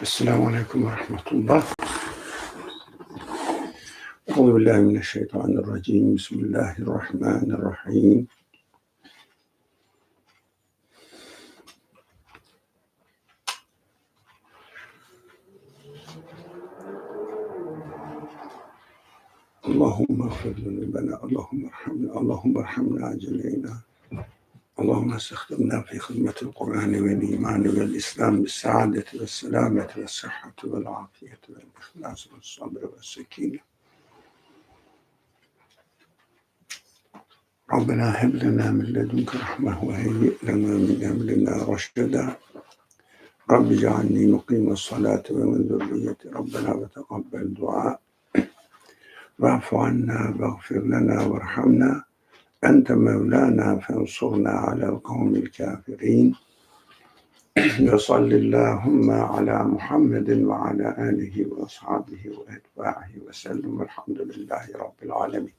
Esselamu Aleyküm ve Rahmetullah. Euzubillahimineşşeytanirracim. Bismillahirrahmanirrahim. Allahümme gfir lana, Allahümme erhamna, Allahümme erhamna aceleyna. Allahümme istehdirna fi hizmetil Kur'an vel iman vel İslam bis saadeti ve selameti ve sıhhati vel afiyeti vel ihlas ve sabr ve sekine. Rabbena heb lena min ledunke rahme ve heyyi lena min emrina reşeda. Rabbi cealni mukimes salati ve min zürriyeti. Rabbena ve tegabbel dua. Ve'fu anna veğfir lena verhamna. Ente mevlana fensurna alel kavmil kafirin. Ve sallillahümme ala Muhammedin ve ala alihi ve ashabihi ve etba'ihi ve sellem. Velhamdülillahi Rabbil alemin.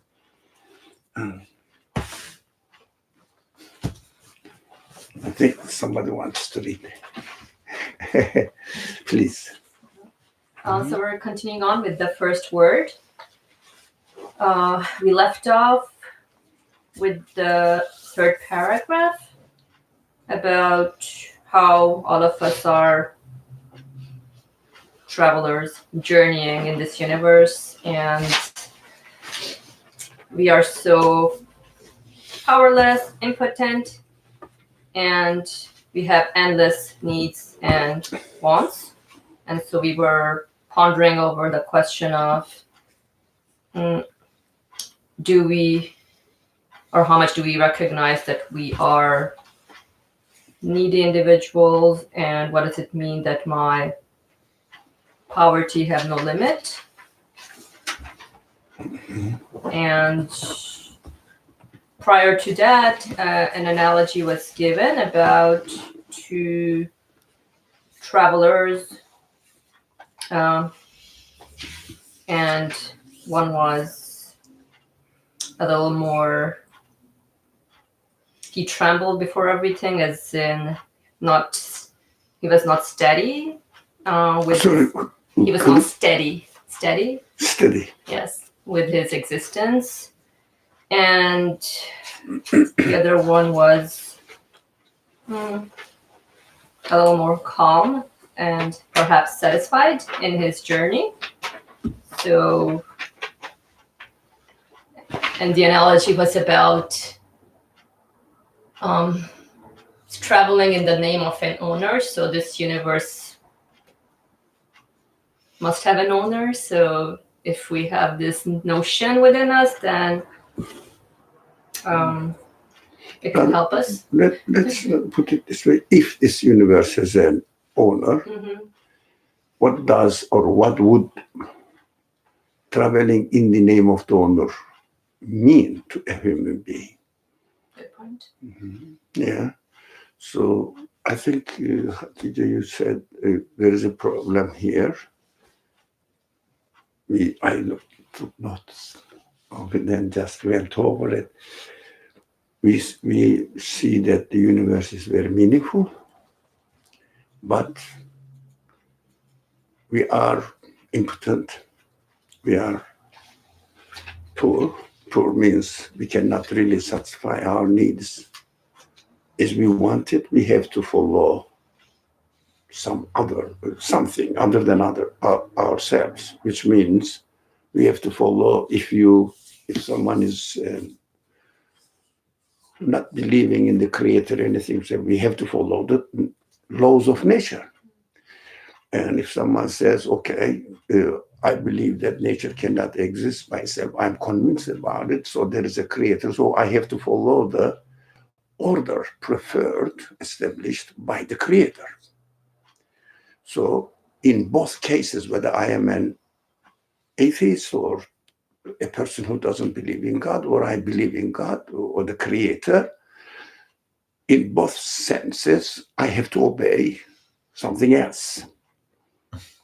I think somebody wants to read. Please. So we're continuing on with the first word. We left off with the third paragraph about how all of us are travelers journeying in this universe, and we are so powerless, impotent, and we have endless needs and wants. And so we were pondering over the question of do we, or how much do we recognize that we are needy individuals, and what does it mean that my poverty have no limit? And prior to that, an analogy was given about two travelers, and one was a little more, he trembled before everything, as in he was not steady. He was not steady. Steady? Steady. Yes, with his existence. And the other one was a little more calm and perhaps satisfied in his journey. So, and the analogy was about traveling in the name of an owner. So this universe must have an owner. So if we have this notion within us, then it can help us. Let's put it this way. If this universe has an owner, what does or what would traveling in the name of the owner mean to a human being? Good point. Yeah. So I think, Hatice, you said there is a problem here. I took notes of it and just went over it. We see that the universe is very meaningful, but we are impotent. We are poor. Poor means we cannot really satisfy our needs as we want it. We have to follow something other than ourselves, which means we have to follow. If someone is not believing in the Creator or anything, so we have to follow the laws of nature. And if someone says, okay, I believe that nature cannot exist myself, I'm convinced about it, so there is a Creator, so I have to follow the order preferred, established by the Creator. So in both cases, whether I am an atheist or a person who doesn't believe in God, or I believe in God or the Creator, in both senses, I have to obey something else.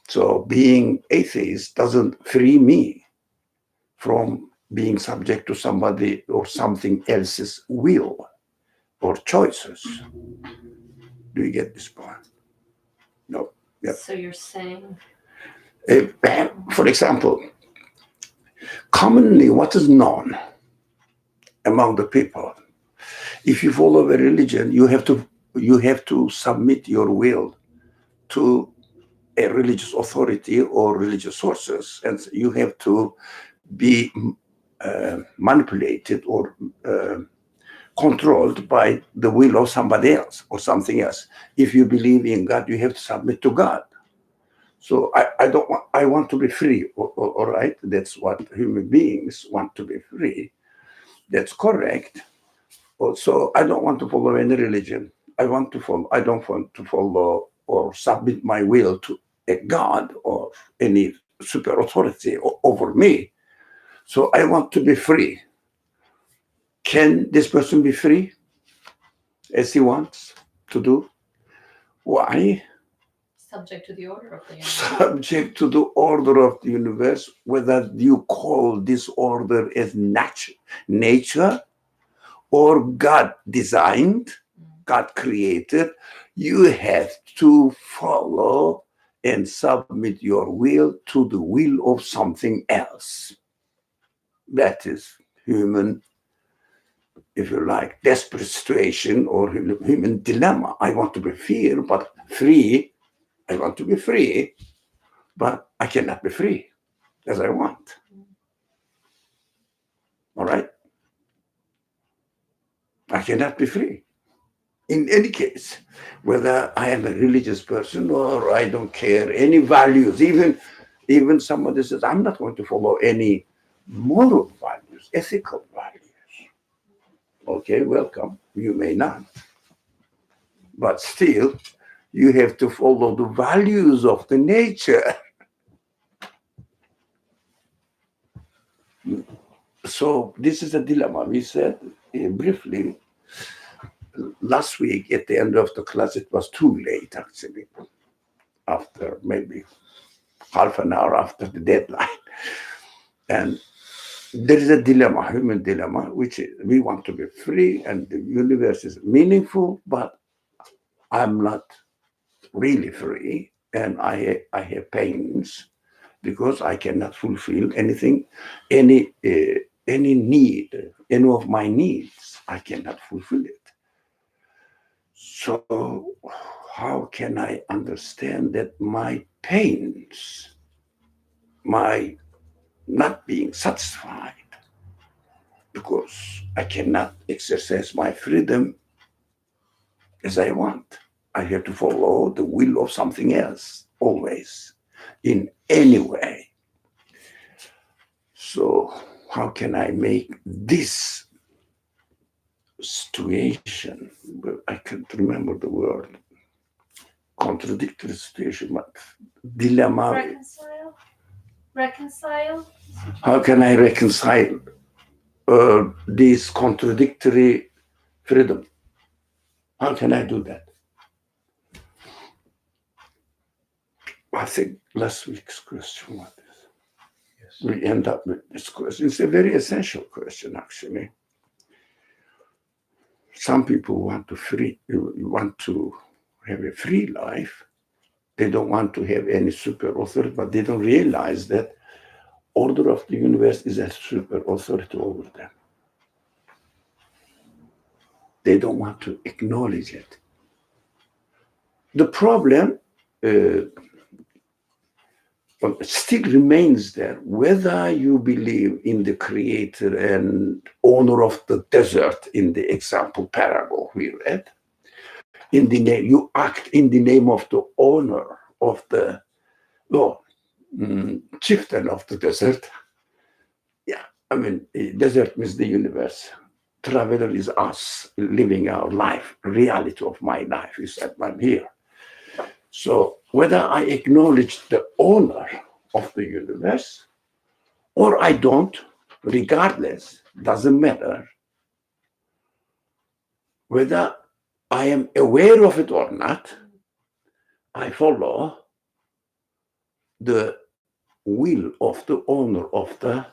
So being atheist doesn't free me from being subject to somebody or something else's will or choices. Do you get this point? No. Yep. So you're saying, For example, commonly what is known among the people, if you follow a religion, you have to submit your will to a religious authority or religious sources, and you have to be manipulated or controlled by the will of somebody else or something else. If you believe in God, you have to submit to God. So I want to be free. All right, that's what human beings want, to be free. That's correct. Also, I don't want to follow any religion. I don't want to follow or submit my will to a God or any super authority over me. So I want to be free. Can this person be free as he wants to do? Why? subject to the order of the universe. Subject to the order of the universe, whether you call this order as nature or God designed, God created, you have to follow and submit your will to the will of something else. That is human, if you like, desperate situation or human dilemma. I want to be free. I want to be free, but I cannot be free as I want. All right? I cannot be free. In any case, whether I am a religious person or I don't care any values, even somebody says, I'm not going to follow any moral values, ethical values. Okay, welcome. You may not. But still, you have to follow the values of the nature. So this is a dilemma. We said briefly last week at the end of the class, it was too late actually, after maybe half an hour after the deadline. And there is a dilemma, human dilemma, which is we want to be free and the universe is meaningful, but I'm not really free and I have pains because I cannot fulfill anything, any need, any of my needs, I cannot fulfill it. So how can I understand that my pains, my not being satisfied, because I cannot exercise my freedom as I want. I have to follow the will of something else, always, in any way. So how can I make this situation, I can't remember the word, contradictory situation, but dilemma. Reconcile. How can I reconcile this contradictory freedom? How can I do that? I think last week's question was this. Yes. We end up with this question. It's a very essential question, actually. Some people want to have a free life. They don't want to have any super authority, but they don't realize that order of the universe is a super authority over them. They don't want to acknowledge it. The problem still remains there, whether you believe in the creator and owner of the desert in the example parable we read. In the name, you act in the name of the owner of the chieftain of the desert. Yeah, I mean, desert means the universe. Traveler is us living our life. Reality of my life is that I'm here. So whether I acknowledge the owner of the universe or I don't, regardless, doesn't matter. Whether I am aware of it or not, I follow the will of the owner of the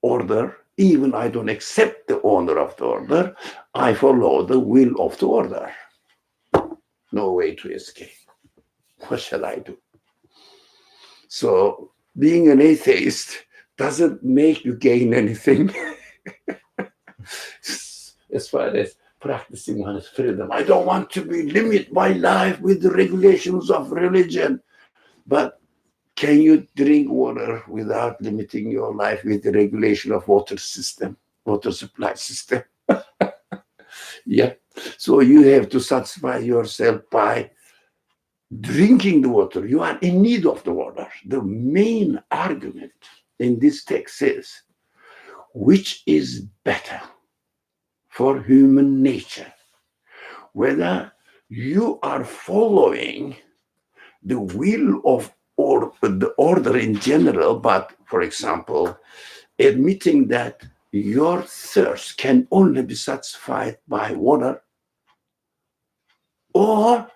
order. Even I don't accept the owner of the order, I follow the will of the order. No way to escape. what shall I do? So being an atheist doesn't make you gain anything as far as practicing one's freedom. I don't want to be limit my life with the regulations of religion. But can you drink water without limiting your life with the regulation of water system, water supply system? Yeah. So you have to satisfy yourself by drinking the water. You are in need of the water. The main argument in this text is, which is better for human nature? Whether you are following the will of or the order in general, but for example, admitting that your thirst can only be satisfied by water, or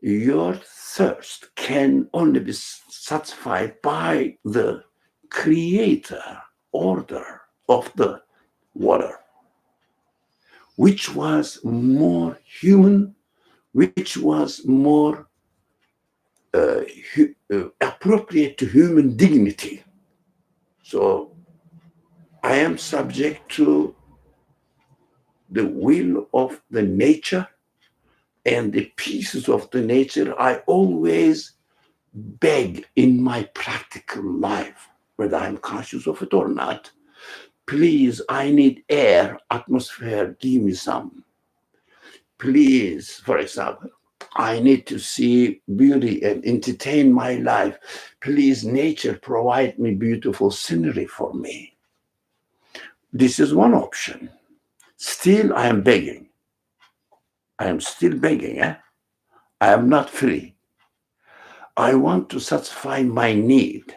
your thirst can only be satisfied by the creator order of the water, which was more human, which was more appropriate to human dignity. So I am subject to the will of the nature, and the pieces of the nature I always beg in my practical life, whether I'm conscious of it or not. Please, I need air, atmosphere, give me some. Please, for example, I need to see beauty and entertain my life. Please, nature, provide me beautiful scenery for me. This is one option. Still, I am begging. I am still begging. I am not free. I want to satisfy my need,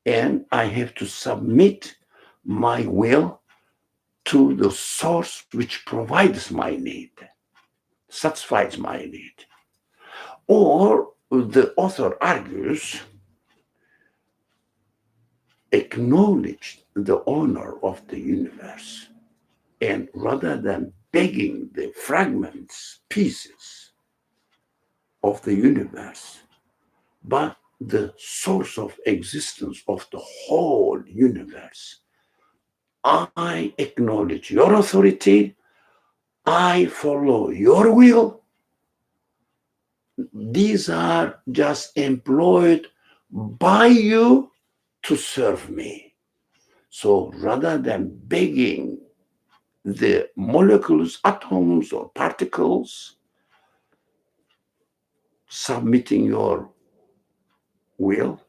and I have to submit my will to the source which provides my need, satisfies my need. Or the author argues, acknowledge the owner of the universe, and rather than begging the fragments, pieces of the universe, but the source of existence of the whole universe, I acknowledge your authority, I follow your will. These are just employed by you to serve me. So rather than begging the molecules, atoms, or particles, submitting your will,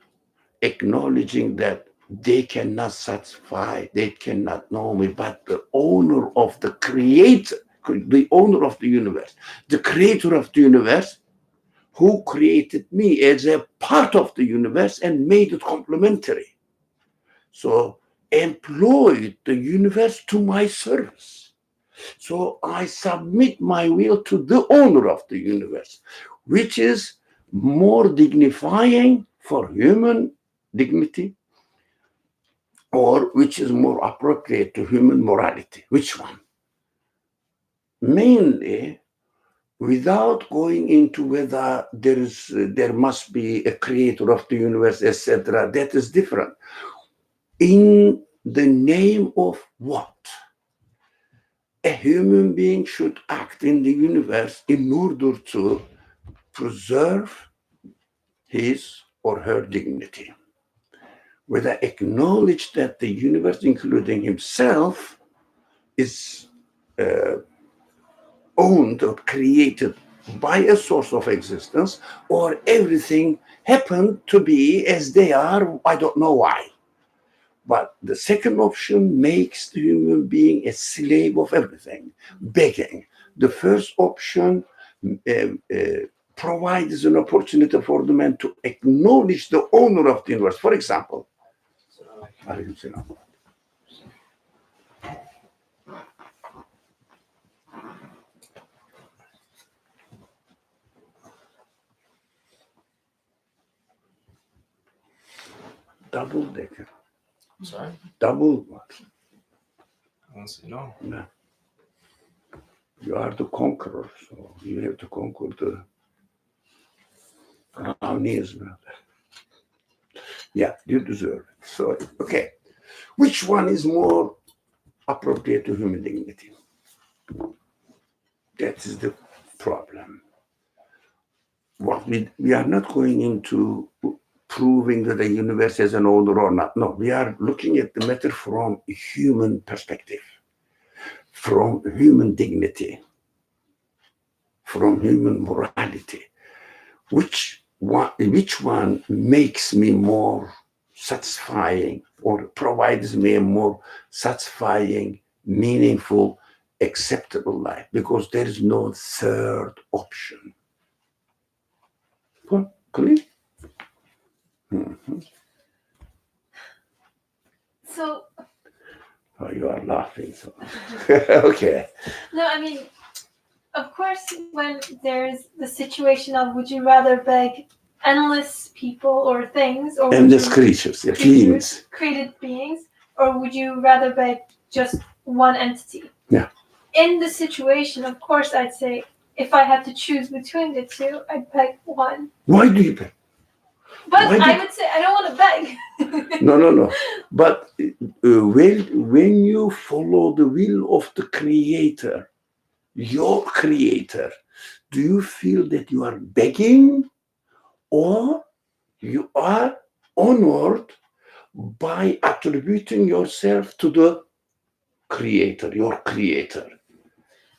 acknowledging that they cannot satisfy, they cannot know me, but the owner of the creator, the owner of the universe, the creator of the universe, who created me as a part of the universe and made it complementary. So employed the universe to my service. So I submit my will to the owner of the universe, which is more dignifying for human dignity, or which is more appropriate to human morality. Which one? Mainly, without going into whether there must be a creator of the universe, etc., that is different. In the name of what? A human being should act in the universe in order to preserve his or her dignity. Whether acknowledge that the universe, including himself, is owned or created by a source of existence, or everything happened to be as they are, I don't know why. But the second option makes the human being a slave of everything, begging. The first option provides an opportunity for the man to acknowledge the owner of the universe. For example, double decker. Sorry? Double what? I don't see no. No. You are the conqueror, so you have to conquer the Brownies, brother. Yeah, you deserve it. So, okay. Which one is more appropriate to human dignity? That is the problem. What we are not going into proving that the universe has an order or not. No, we are looking at the matter from a human perspective, from human dignity, from human morality. Which one makes me more satisfying or provides me a more satisfying, meaningful, acceptable life? Because there is no third option. Clear? So, Oh, you are laughing. So. Okay. no, I mean, of course, when there's the situation of would you rather beg endless people or things, or would Endless you creatures, yeah, beings. created beings, or would you rather beg just one entity? Yeah. In the situation, of course, I'd say if I had to choose between the two, I'd beg one. Why do you beg? But Why I would say I don't want to beg. No. But when you follow the will of the Creator, your Creator, do you feel that you are begging or you are honored by attributing yourself to the Creator, your Creator?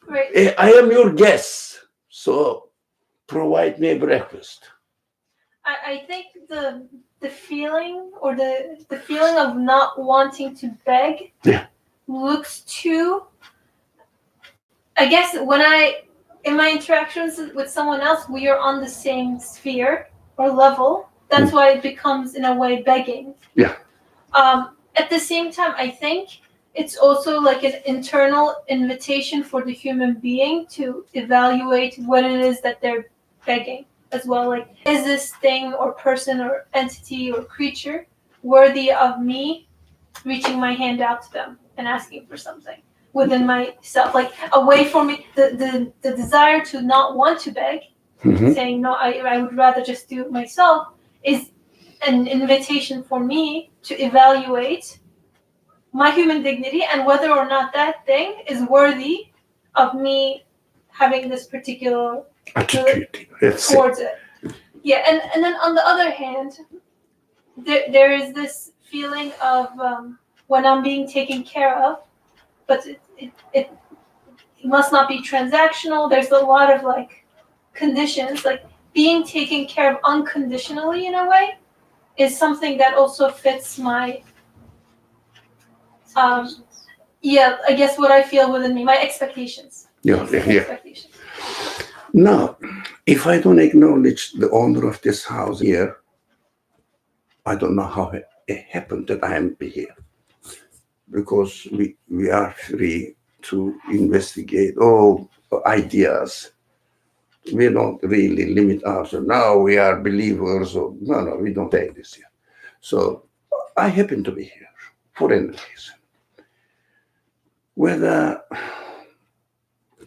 Right. I am your guest, so provide me breakfast. I think the feeling or the feeling of not wanting to beg looks too. I guess in my interactions with someone else, we are on the same sphere or level. That's why it becomes in a way begging. Yeah. At the same time, I think it's also like an internal invitation for the human being to evaluate what it is that they're begging as well. Like, is this thing or person or entity or creature worthy of me reaching my hand out to them and asking for something within myself? Like a way for me, the desire to not want to beg, saying no, I would rather just do it myself, is an invitation for me to evaluate my human dignity and whether or not that thing is worthy of me having this particular attitude towards it. Yeah, and then on the other hand, there is this feeling of when I'm being taken care of, but it must not be transactional. There's a lot of like conditions, like being taken care of unconditionally in a way is something that also fits my I guess what I feel within me, my expectations. Yeah. Expectations. Now, if I don't acknowledge the owner of this house here, I don't know how it happened that I am here. Because we are free to investigate all ideas. We don't really limit ourselves. Now we are believers. Or, no, we don't take this here. So I happen to be here for any reason. Whether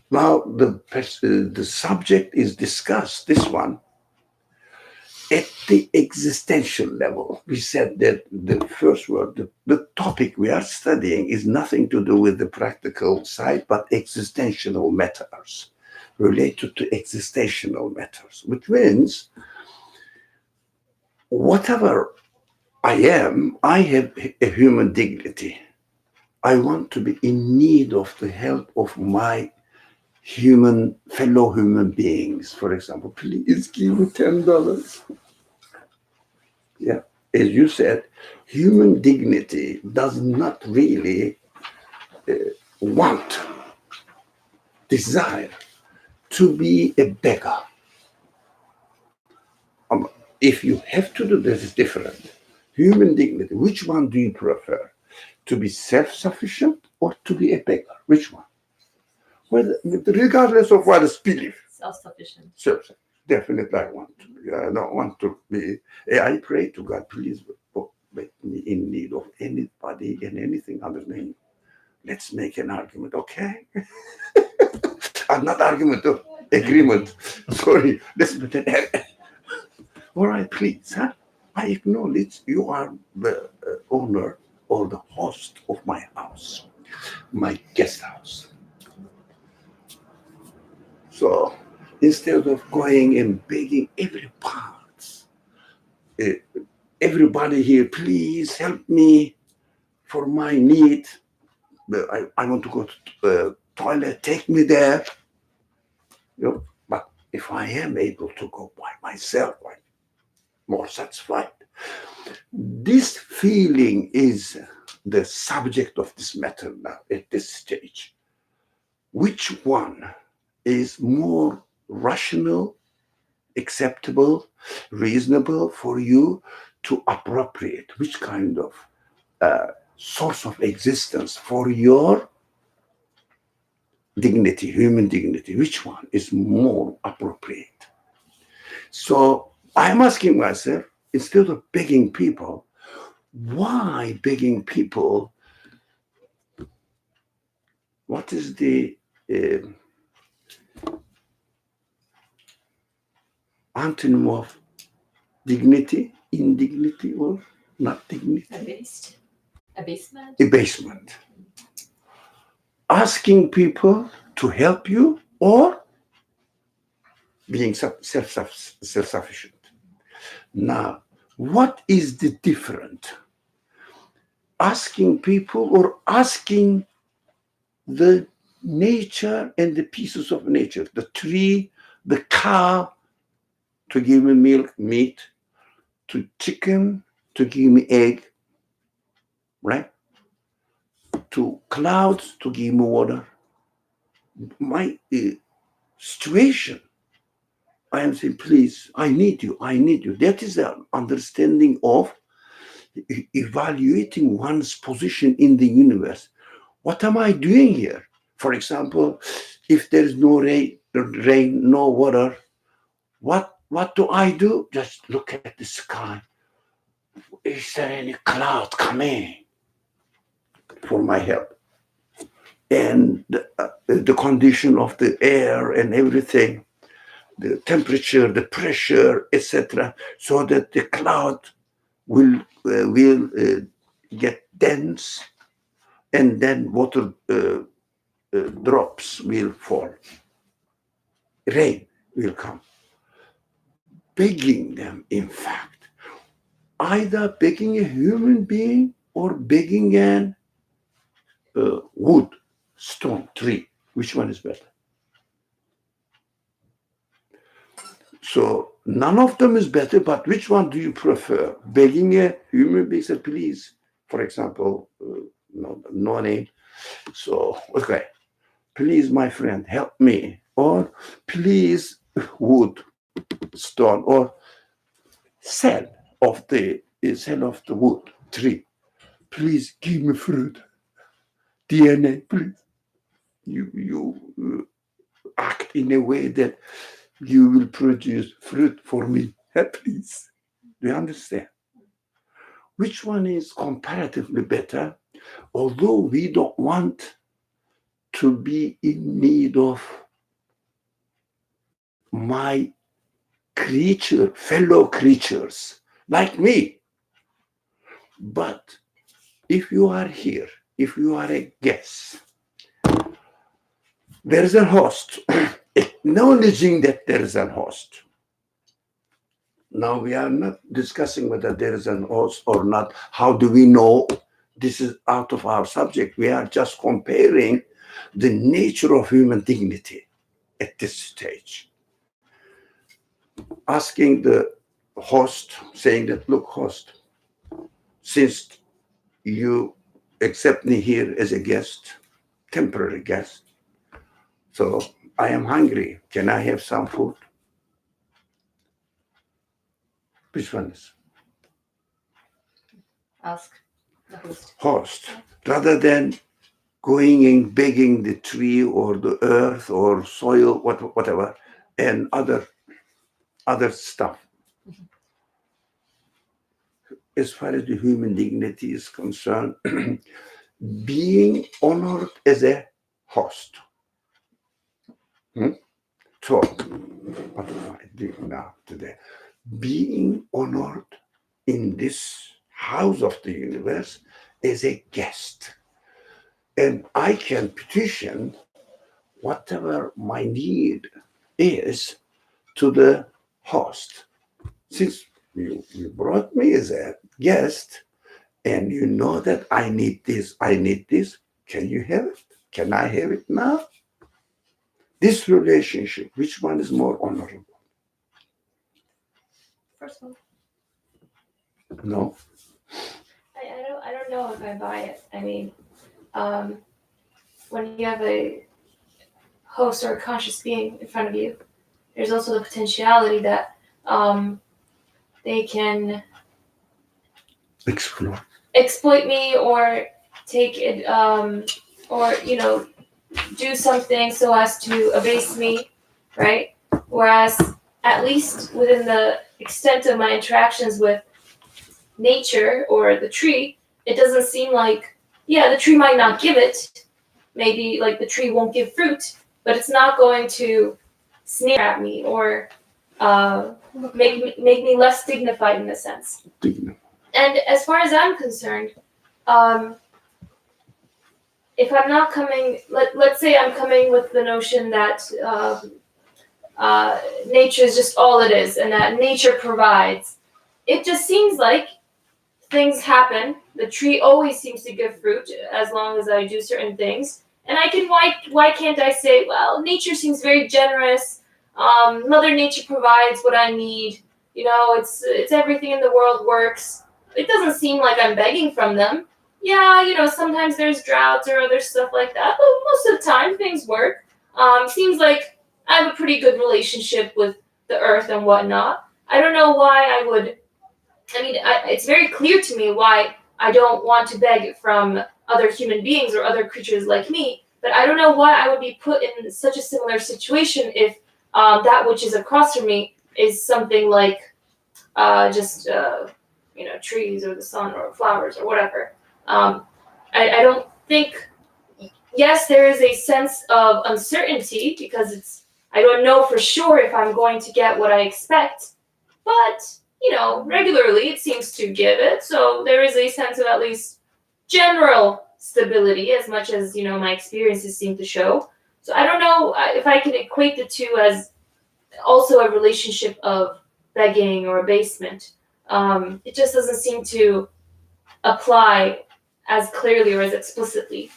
now the subject is discussed, this one, at the existential level. We said that the first word, the topic we are studying is nothing to do with the practical side, but existential matters, related to existential matters, which means whatever I am, I have a human dignity. I want to be in need of the help of my fellow human beings. For example, please give me $10. Yeah, as you said, human dignity does not really desire to be a beggar. If you have to do this, it's different. Human dignity, which one do you prefer? To be self-sufficient or to be a beggar? Which one? Well, regardless of what is belief. Self-sufficient. Self-sufficient. Definitely I want to be. I don't want to be. I pray to God, please make me in need of anybody and anything other than you. Let's make an argument, okay? Not argument, agreement. Sorry, let's put an All right, please, huh? I acknowledge you are the owner or the host of my house, my guest house. So instead of going and begging every part, uh, everybody here, please help me for my need. I want to go to the toilet, take me there. But if I am able to go by myself, I'm more satisfied. This feeling is the subject of this matter now at this stage. Which one is more rational, acceptable, reasonable for you to appropriate? Which kind of source of existence for your dignity, human dignity? Which one is more appropriate? So I'm asking myself, instead of begging people, why begging people? What is the antonym of dignity, indignity, or not dignity? Abased. Abasement. Abasement. Asking people to help you or being self-sufficient. Now, what is the difference? Asking people or asking the nature and the pieces of nature, the tree, the cow to give me milk, meat, to chicken to give me egg, right? To clouds to give me water. My situation, I am saying, please, I need you, I need you. That is the understanding of evaluating one's position in the universe. What am I doing here? For example, if there is no rain, no water, what do I do? Just look at the sky. Is there any cloud coming for my help? And the condition of the air and everything, the temperature, the pressure, etc., so that the cloud will get dense, and then water drops will fall. Rain will come. Begging them, in fact, either begging a human being or begging an wood, stone, tree. Which one is better? So none of them is better, but which one do you prefer? Begging a human being, say, please, for example, no name. So, okay, please, my friend, help me. Or please, wood, stone, or cell of the wood, tree. Please give me fruit. DNA, please. You act in a way that you will produce fruit for me. Please. Do you understand? Which one is comparatively better? Although we don't want to be in need of my fellow creatures like me. But if you are here, if you are a guest, there is a host, acknowledging that there is an host. Now we are not discussing whether there is an host or not. How do we know? This is out of our subject. We are just comparing the nature of human dignity at this stage. Asking the host, saying that, look, host, since you accept me here as a guest, temporary guest, so I am hungry. Can I have some food? Which one is? Ask the host. Host. Rather than going and begging the tree or the earth or soil, whatever, and other stuff. As far as the human dignity is concerned, being honored as a host. So, what do I do now today? being honored in this house of the universe as a guest. And I can petition whatever my need is to the host. Since you brought me as a guest and you know that I need this, can you have it? Can I have it now? This relationship, which one is more honorable? First one. No. I don't know if I buy it. I mean, when you have a host or a conscious being in front of you, there's also the potentiality that they can Explore. exploit me or take it, or do something so as to abase me, right? Whereas, at least within the extent of my interactions with nature or the tree, it doesn't seem like, the tree might not give it. Maybe like the tree won't give fruit, but it's not going to sneer at me or make me less dignified in a sense. And as far as I'm concerned, if I'm not coming, let's say I'm coming with the notion that nature is just all it is and that nature provides, it just seems like things happen. The tree always seems to give fruit as long as I do certain things. And why can't I say, well, nature seems very generous. Mother Nature provides what I need. It's everything in the world works. It doesn't seem like I'm begging from them. Yeah, sometimes there's droughts or other stuff like that, but most of the time things work. Seems like I have a pretty good relationship with the earth and whatnot. I don't know why I would. It's very clear to me why I don't want to beg from other human beings or other creatures like me, but I don't know why I would be put in such a similar situation if that which is across from me is something like trees or the sun or flowers or whatever. I don't think. Yes, there is a sense of uncertainty because I don't know for sure if I'm going to get what I expect, but regularly it seems to give it. So there is a sense of at least general stability as much as, my experiences seem to show. So I don't know if I can equate the two as also a relationship of begging or abasement. It just doesn't seem to apply as clearly or as explicitly.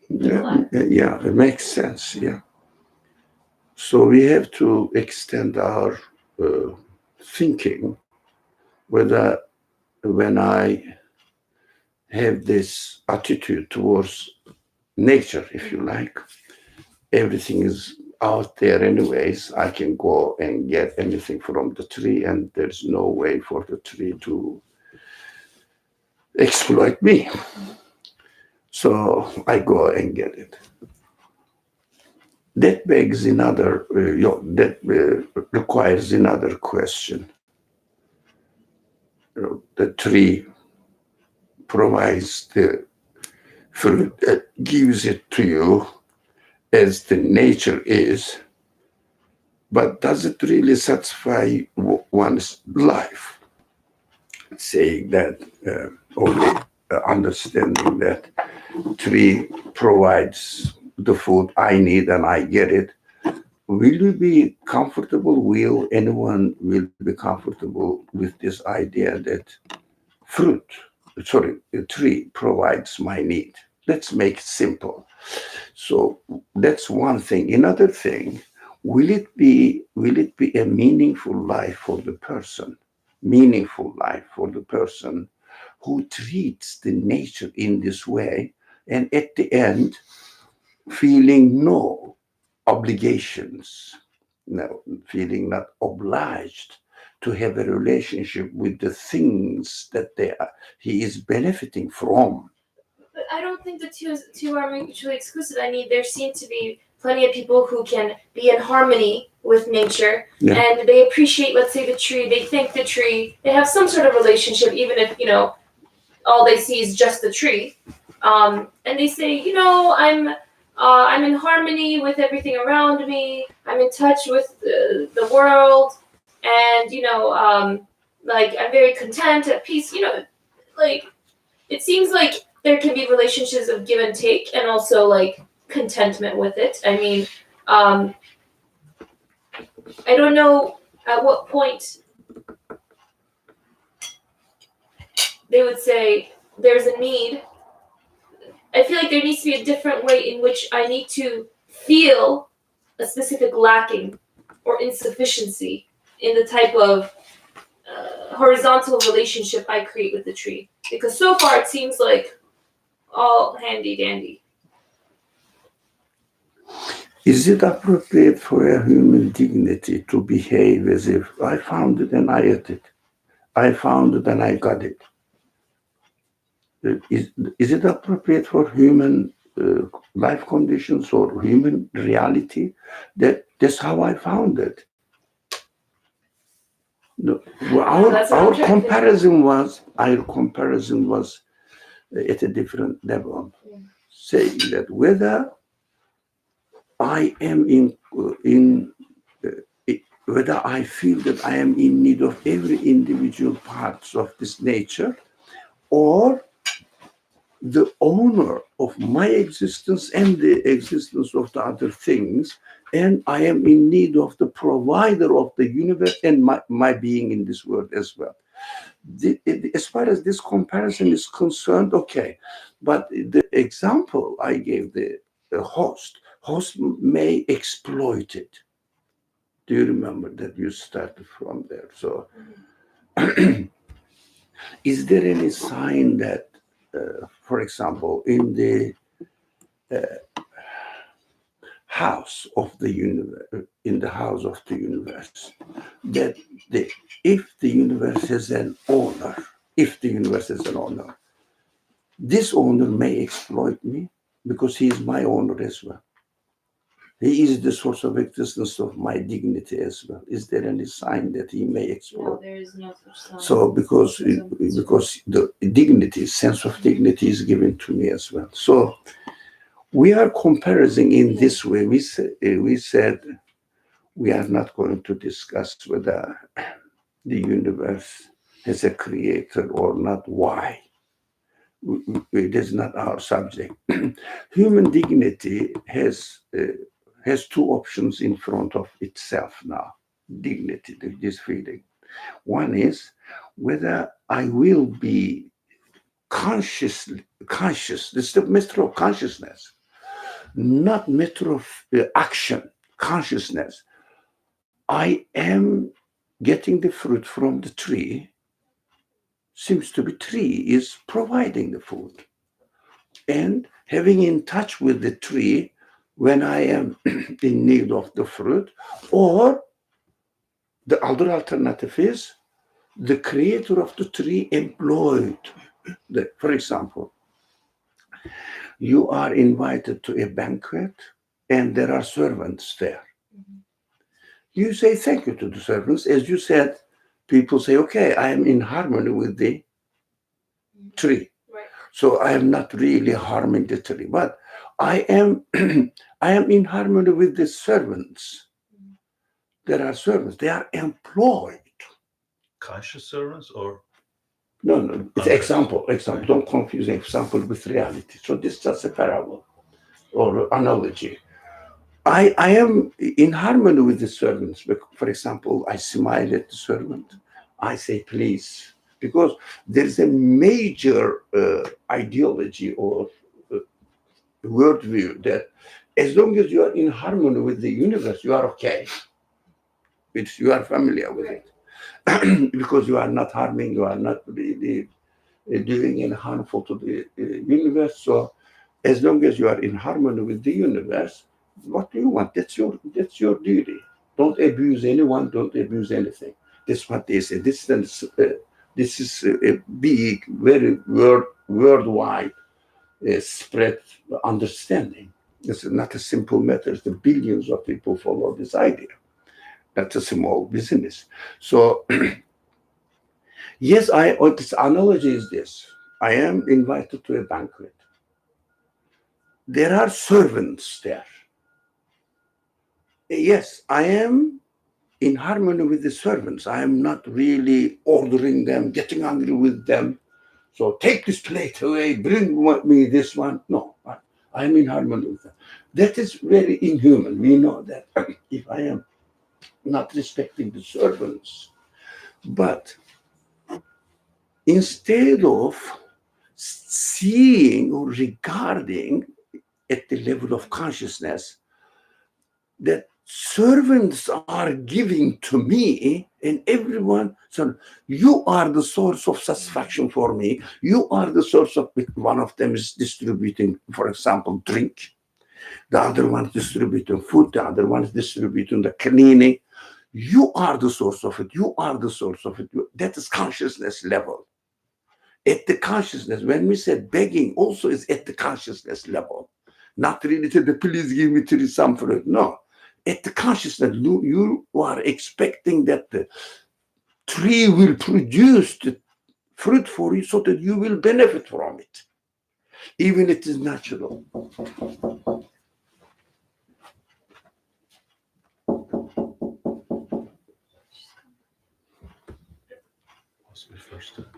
Yeah, it makes sense. Yeah. So we have to extend our thinking whether when I have this attitude towards nature, if you like, everything is out there anyways. I can go and get anything from the tree and there's no way for the tree to exploit me. So I go and get it. That begs another, requires another question. The tree provides the fruit, gives it to you as the nature is, but does it really satisfy one's life? Saying that only understanding that tree provides the food I need and I get it. Will you be comfortable? Will anyone be comfortable with this idea that the tree provides my need? Let's make it simple. So that's one thing. Another thing, will it be a meaningful life for the person? Meaningful life for the person who treats the nature in this way, and at the end, feeling no obligations, feeling not obliged to have a relationship with the things that he is benefiting from. But I don't think the two are mutually exclusive. I mean, there seem to be plenty of people who can be in harmony with nature, and they appreciate, let's say, the tree. They thank the tree. They have some sort of relationship, even if all they see is just the tree. And they say, I'm in harmony with everything around me. I'm in touch with the world. and like I'm very content, at peace. Like it seems like there can be relationships of give and take, and also like contentment with it. I mean, I don't know at what point they would say there's a need. I feel like there needs to be a different way in which I need to feel a specific lacking or insufficiency in the type of horizontal relationship I create with the tree. Because so far it seems like all handy dandy. Is it appropriate for a human dignity to behave as if I found it and I ate it? I found it and I got it. Is it appropriate for human life conditions or human reality that's how I found it? No, That's our objective. comparison was at a different level, saying that whether I am whether I feel that I am in need of every individual parts of this nature, or the owner of my existence and the existence of the other things, and I am in need of the provider of the universe and my being in this world as well. As far as this comparison is concerned, okay, but the example I gave, the host may exploit it. Do you remember that you started from there? So is there any sign that, for example, in the house of the universe, that if the universe has an owner, this owner may exploit me because he is my owner as well. He is the source of existence of my dignity as well. Is there any sign that he may exploit? No, there is no such sign. So because the dignity, sense of dignity is given to me as well. So we are comparing in this way. We said we are not going to discuss whether the universe has a creator or not. Why? It is not our subject. Human dignity has two options in front of itself now. Dignity, this feeling. One is whether I will be conscious. This is the matter of consciousness, not matter of action. Consciousness. I am getting the fruit from the tree. Seems to be tree is providing the food, and having in touch with the tree when I am in need of the fruit, or the other alternative is the creator of the tree employed. For example, you are invited to a banquet and there are servants there. You say thank you to the servants. As you said, people say, okay, I am in harmony with the tree. Right. So I am not really harming the tree, but I am I am in harmony with the servants. There are servants, they are employed. Conscious servants or No, it's Okay. example. Don't confuse example with reality. So this is just a parable or analogy. I am in harmony with the servants. For example, I smile at the servant. I say, please, because there's a major ideology or worldview that as long as you are in harmony with the universe, you are okay. You are familiar with it. Because you are not harming, you are not really doing any harmful to the universe. So as long as you are in harmony with the universe, what do you want? That's your duty. Don't abuse anyone. Don't abuse anything. That's what they say. This is a big, very worldwide spread understanding. This is not a simple matter. The billions of people follow this idea. That's a small business. So yes, this analogy is this. I am invited to a banquet. There are servants there. Yes, I am in harmony with the servants. I am not really ordering them, getting angry with them. So take this plate away, bring me this one. No, I am in harmony with them. That is very inhuman. We know that if I am not respecting the servants, but instead of seeing or regarding at the level of consciousness that servants are giving to me and everyone, so you are the source of satisfaction for me. You are the source of, one of them is distributing, for example, drink. The other one is distributing food. The other one is distributing the cleaning. You are the source of it. You are the source of it. That is consciousness level. At the consciousness, when we said begging also is at the consciousness level. Not really to the please give me some fruit. No. At the consciousness, you are expecting that the tree will produce the fruit for you so that you will benefit from it. Even it is natural.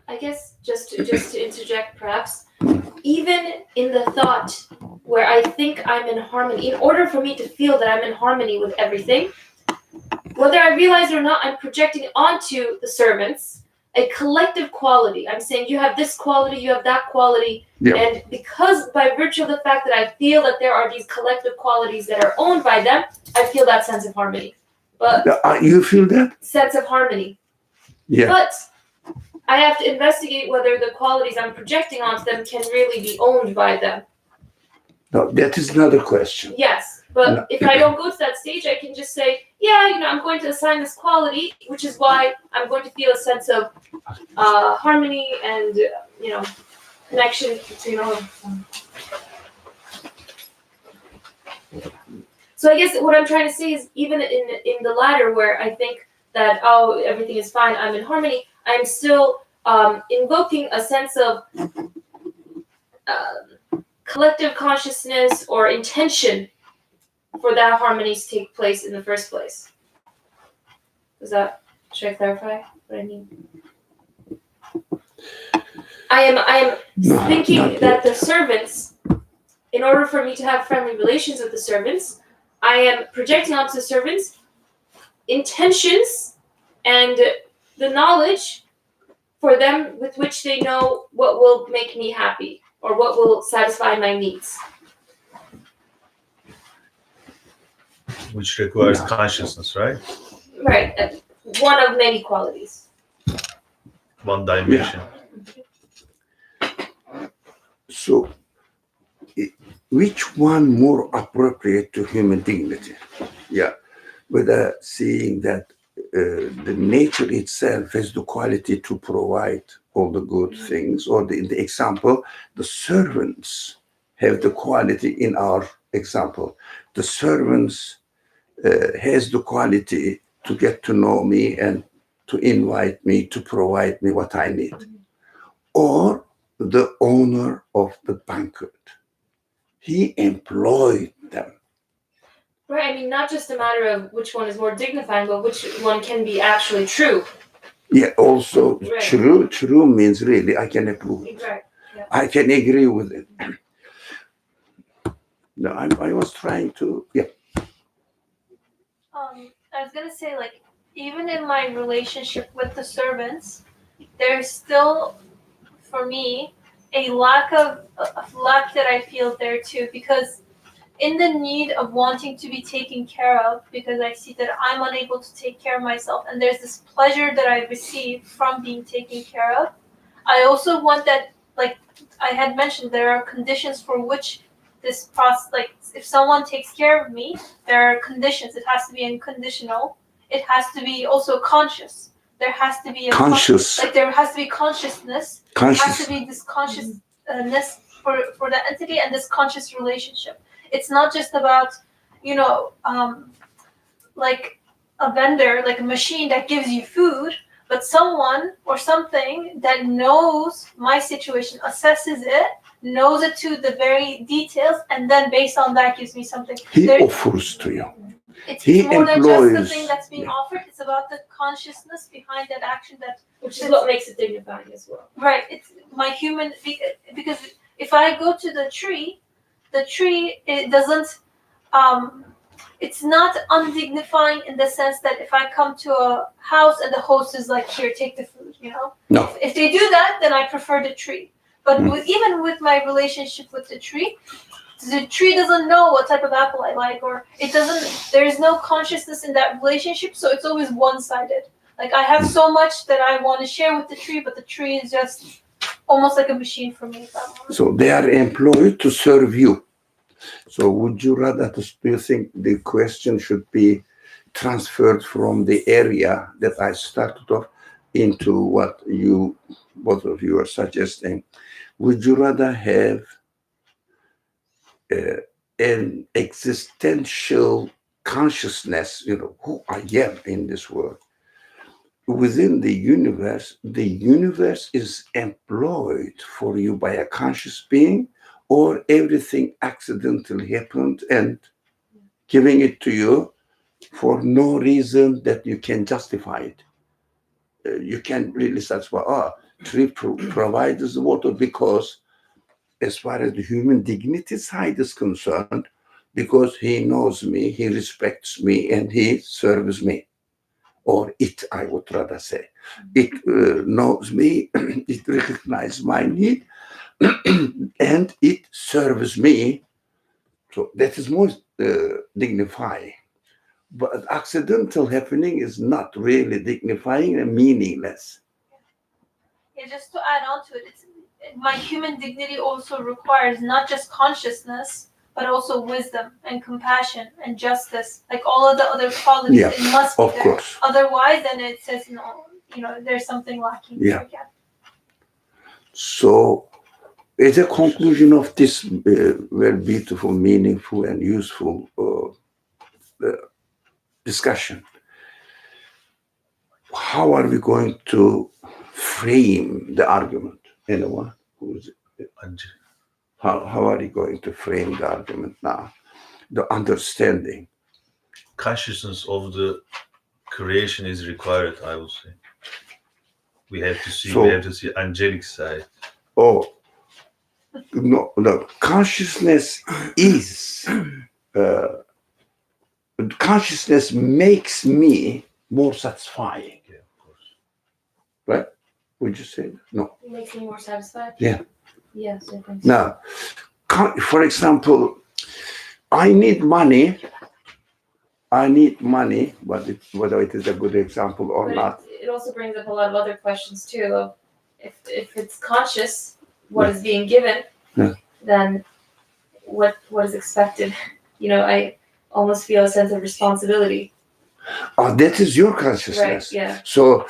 I guess just to interject perhaps, even in the thought where I think I'm in harmony, in order for me to feel that I'm in harmony with everything, whether I realize it or not, I'm projecting onto the servants a collective quality. I'm saying you have this quality, you have that quality. Yeah. And because by virtue of the fact that I feel that there are these collective qualities that are owned by them, I feel that sense of harmony. But you feel that? sense of harmony. Yeah. But I have to investigate whether the qualities I'm projecting onto them can really be owned by them. No, that is another question. Yes, but No. if I don't go to that stage, I can just say, yeah, I'm going to assign this quality, which is why I'm going to feel a sense of harmony and, connection between all of them. So I guess what I'm trying to say is even in the latter where I think that, everything is fine, I'm in harmony, I'm still invoking a sense of collective consciousness or intention for that harmony to take place in the first place. Should I clarify what I mean? I am thinking that the servants, in order for me to have friendly relations with the servants, I am projecting onto the servants intentions and the knowledge for them with which they know what will make me happy or what will satisfy my needs. Which requires consciousness, right? Right. One of many qualities. One dimension. So, which one more appropriate to human dignity? Yeah, whether seeing that the nature itself has the quality to provide all the good things, or in the example, the servants have the quality in our example. The servants has the quality to get to know me and to invite me, to provide me what I need. Or the owner of the banquet. He employed them. Right, I mean, not just a matter of which one is more dignifying, but which one can be actually true. Yeah, also Right. True means really I can approve it. Right. Yeah. I can agree with it. No, I was trying to, yeah. I was gonna say, like, even in my relationship with the servants, there's still, for me, a lack that I feel there too, because in the need of wanting to be taken care of, because I see that I'm unable to take care of myself, and there's this pleasure that I receive from being taken care of. I also want that, like I had mentioned, there are conditions for which this process, like if someone takes care of me, there are conditions. It has to be unconditional. It has to be also conscious. There has to be Conscious. there has to be consciousness. There has to be this consciousness for the entity and this conscious relationship. It's not just about, like a vendor, like a machine that gives you food, but someone or something that knows my situation, assesses it, knows it to the very details, and then based on that gives me something. He offers to you. It's He more than just the employs- thing that's being offered. It's about the consciousness behind that action that Which is what makes it dignifying as well. right. It's my human because if I go to the tree it doesn't it's not undignifying in the sense that if I come to a house and the host is like, here, take the food, you know? No. If they do that, then I prefer the tree. But Mm. even with my relationship with the tree doesn't know what type of apple I like, or there's no consciousness in that relationship, so it's always one-sided. Like I have so much that I want to share with the tree, but the tree is just almost like a machine for me. So they are employed to serve you. So would you rather, do you think the question should be transferred from the area that I started off into what you, both of you are suggesting? Would you rather have an existential consciousness, you know, who I am in this world? Within the universe is employed for you by a conscious being, or everything accidentally happened and giving it to you for no reason that you can justify it. You can't really satisfy, tree provides the water because as far as the human dignity side is concerned, because he knows me, he respects me, and he serves me. Or it, I would rather say. It knows me, it recognizes my need, and it serves me. So that is more dignifying. But accidental happening is not really dignifying and meaningless. Yeah, just to add on to it, my human dignity also requires not just consciousness, but also wisdom and compassion and justice, like all of the other qualities. Yeah, it must be of there. course. Otherwise, then it says no, there's something lacking. Yeah. Again. So, as a conclusion of this very beautiful, meaningful, and useful discussion, how are we going to frame the argument? Anyone? Who's it? How are you going to frame the argument now? The understanding. Consciousness of the creation is required, I would say. We have to see angelic side. Oh, no. Consciousness is, consciousness makes me more satisfying. Yeah, of course. Right? Would you say that? No. It makes me more satisfied? Yeah. Yes, I think so. Now, for example, I need money, but whether it is a good example or But not. it also brings up a lot of other questions too. Of if it's conscious, what is being given, then what is expected? I almost feel a sense of responsibility. That is your consciousness. Right, yeah. So,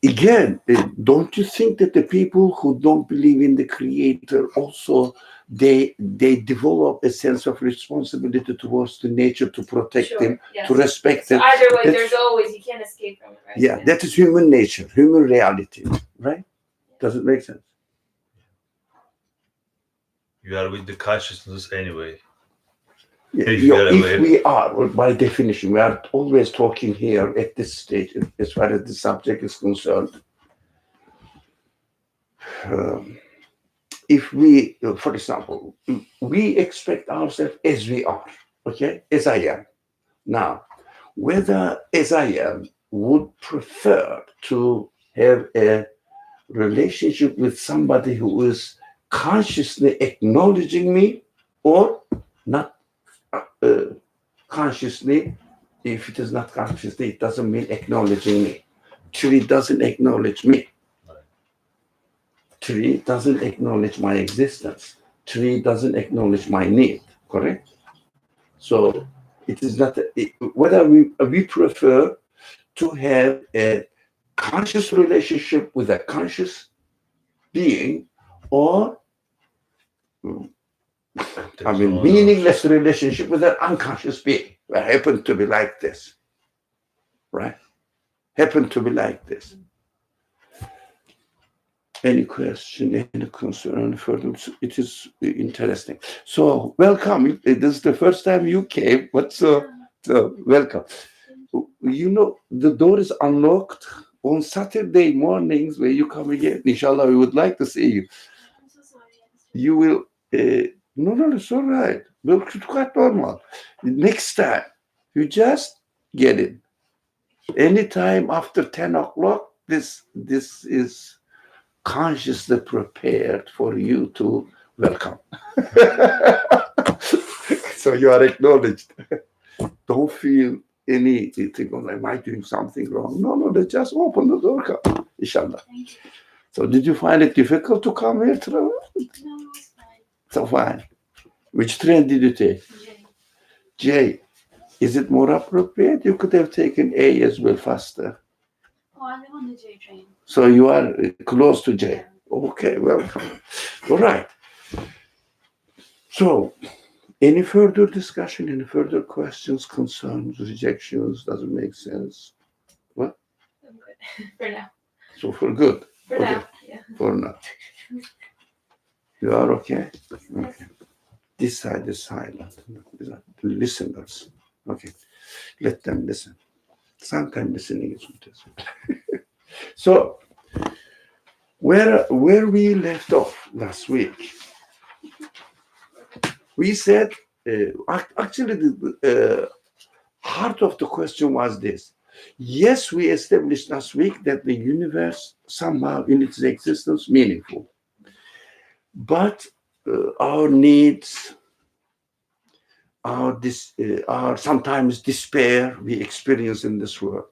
again, don't you think that the people who don't believe in the Creator also, they develop a sense of responsibility towards the nature to protect them, yes. to respect So them? either way, there's always, you can't escape from it, right? Yeah, that is human nature, human reality, right? Does it make sense? You are with the consciousness anyway. Yeah, If you are if aware. we are, by definition, we are always talking here at this stage, as far as the subject is concerned. If we, for example, we expect ourselves as we are, okay, as I am. Now, whether as I am would prefer to have a relationship with somebody who is consciously acknowledging me or not consciously. If it is not consciously, it doesn't mean acknowledging me. Tree doesn't acknowledge me. Tree doesn't acknowledge my existence. Tree doesn't acknowledge my need, correct? So it is not, whether we prefer to have a conscious relationship with a conscious being or meaningless relationship with an unconscious being. I happen to be like this, right? Happen to be like this. Any question, any concern further? It is interesting. So welcome. This is the first time you came, but so welcome. the door is unlocked on Saturday mornings when you come again. Inshallah, we would like to see you. I'm so sorry. You will, no, it's all right. Well, it's quite normal. Next time, you just get it. Anytime after 10 o'clock, this is consciously prepared for you to welcome. So you are acknowledged. Don't feel anything, am I doing something wrong? No, they just open the door, come, inshallah. Thank you. So did you find it difficult to come here? No, it was fine. So fine. Which train did you take? Jay. J. Is it more appropriate? You could have taken A as well faster. Oh, I live on the J train. So you are close to J. Okay, welcome. All right. So, any further discussion, any further questions, concerns, rejections? Doesn't make sense. I'm good. For now. So for good. For Okay. now. Yeah. For now. You are okay? Okay. This side is silent. These are the listeners. Okay. Let them listen. Sometimes listening is good. So, where we left off last week, we said, actually, the heart of the question was this. Yes, we established last week that the universe somehow in its existence meaningful. But our needs, our sometimes despair we experience in this world,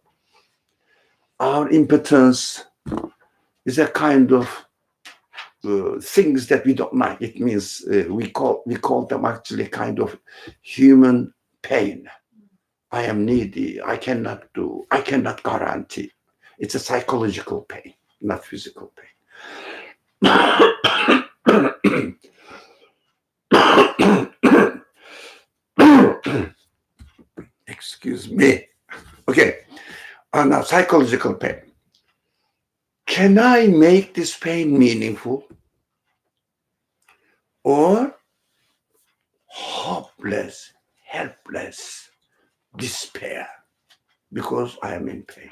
our impotence is a kind of things that we don't like. It means we call them actually kind of human pain. I am needy. I cannot guarantee. It's a psychological pain, not physical pain. Excuse me. Okay. Now, psychological pain. Can I make this pain meaningful? Or hopeless, helpless, despair because I am in pain?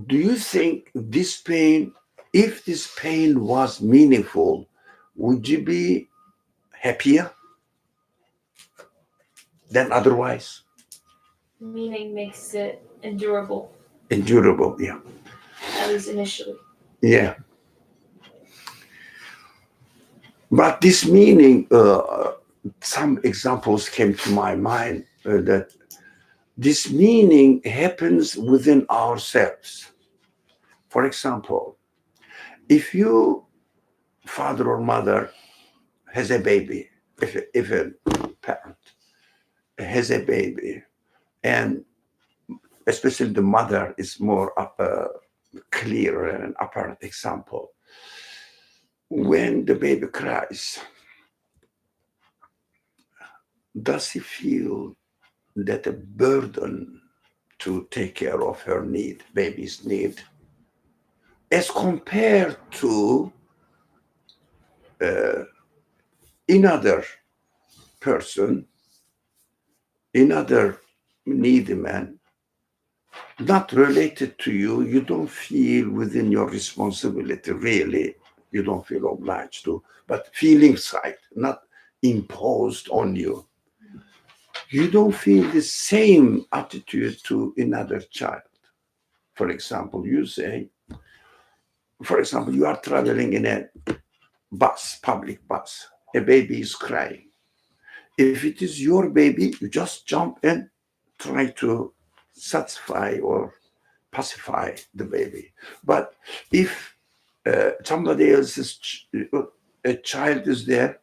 Do you think this pain, if this pain was meaningful, would you be happier than otherwise? Meaning makes it endurable. Endurable, yeah. At least initially. Yeah. But this meaning, some examples came to my mind that this meaning happens within ourselves. For example, if you, father or mother, has a baby, if a parent has a baby, and especially the mother is more clear and apparent example. When the baby cries, does he feel that a burden to take care of her need, baby's need, as compared to another person, another needy man, not related to you, you don't feel within your responsibility, really, you don't feel obliged to, but feeling side, not imposed on you. You don't feel the same attitude to another child. For example, you are traveling in a bus, public bus, a baby is crying. If it is your baby, you just jump in, try to satisfy or pacify the baby. But if somebody else's a child is there,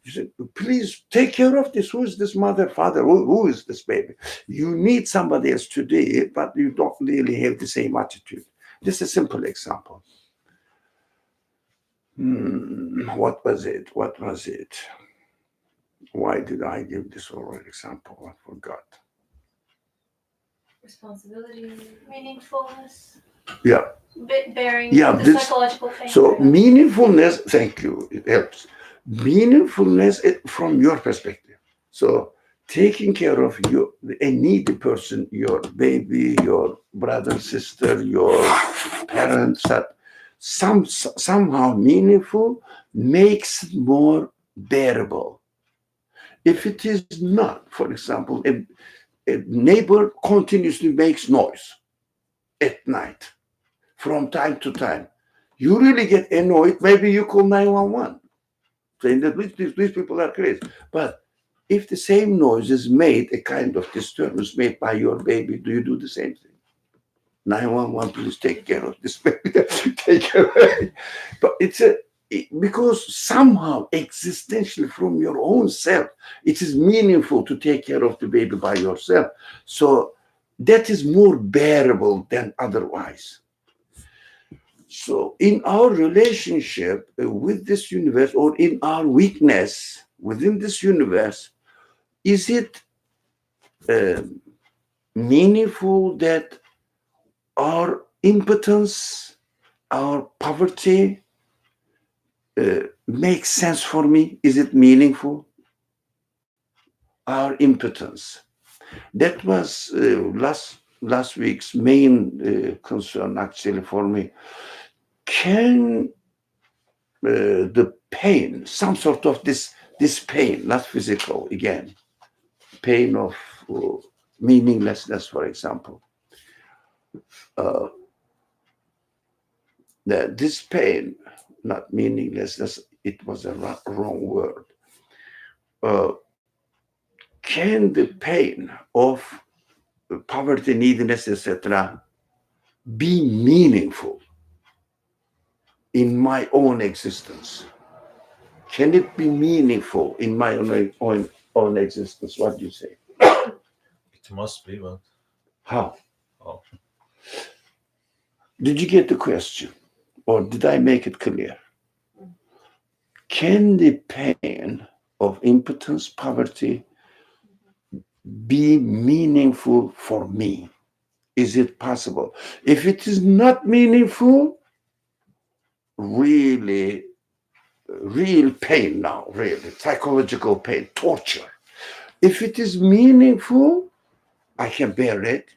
you say, please take care of this. Who is this mother, father? Who is this baby? You need somebody else to do it, but you don't really have the same attitude. This is a simple example. What was it? Why did I give this oral example? I forgot. Responsibility. Meaningfulness. Yeah. Bearing Yeah, the this- psychological pain. So meaningfulness, thank you, it helps. Meaningfulness from your perspective. So taking care of a needy person, your baby, your brother, sister, your parents, that somehow meaningful makes it more bearable. If it is not, for example, a neighbor continuously makes noise at night from time to time, you really get annoyed. Maybe you call 911, saying that these people are crazy. But if the same noise is made, a kind of disturbance made by your baby, do you do the same thing? 911, please take care of this baby. Take away. But because somehow existentially from your own self, it is meaningful to take care of the baby by yourself. So that is more bearable than otherwise. So in our relationship with this universe, or in our weakness within this universe, is it meaningful that our impotence, our poverty makes sense for me? Is it meaningful? Our impotence. That was last week's main concern actually for me. Can the pain, some sort of this pain, not physical again, pain of meaninglessness, for example, this pain, not meaninglessness, it was a wrong word. Can the pain of poverty, neediness, etc., be meaningful in my own existence? Can it be meaningful in my own existence? What do you say? It must be, but How? how? Did you get the question? Or did I make it clear? Can the pain of impotence, poverty, be meaningful for me? Is it possible? If it is not meaningful, really, real pain now, really, psychological pain, torture. If it is meaningful, I can bear it.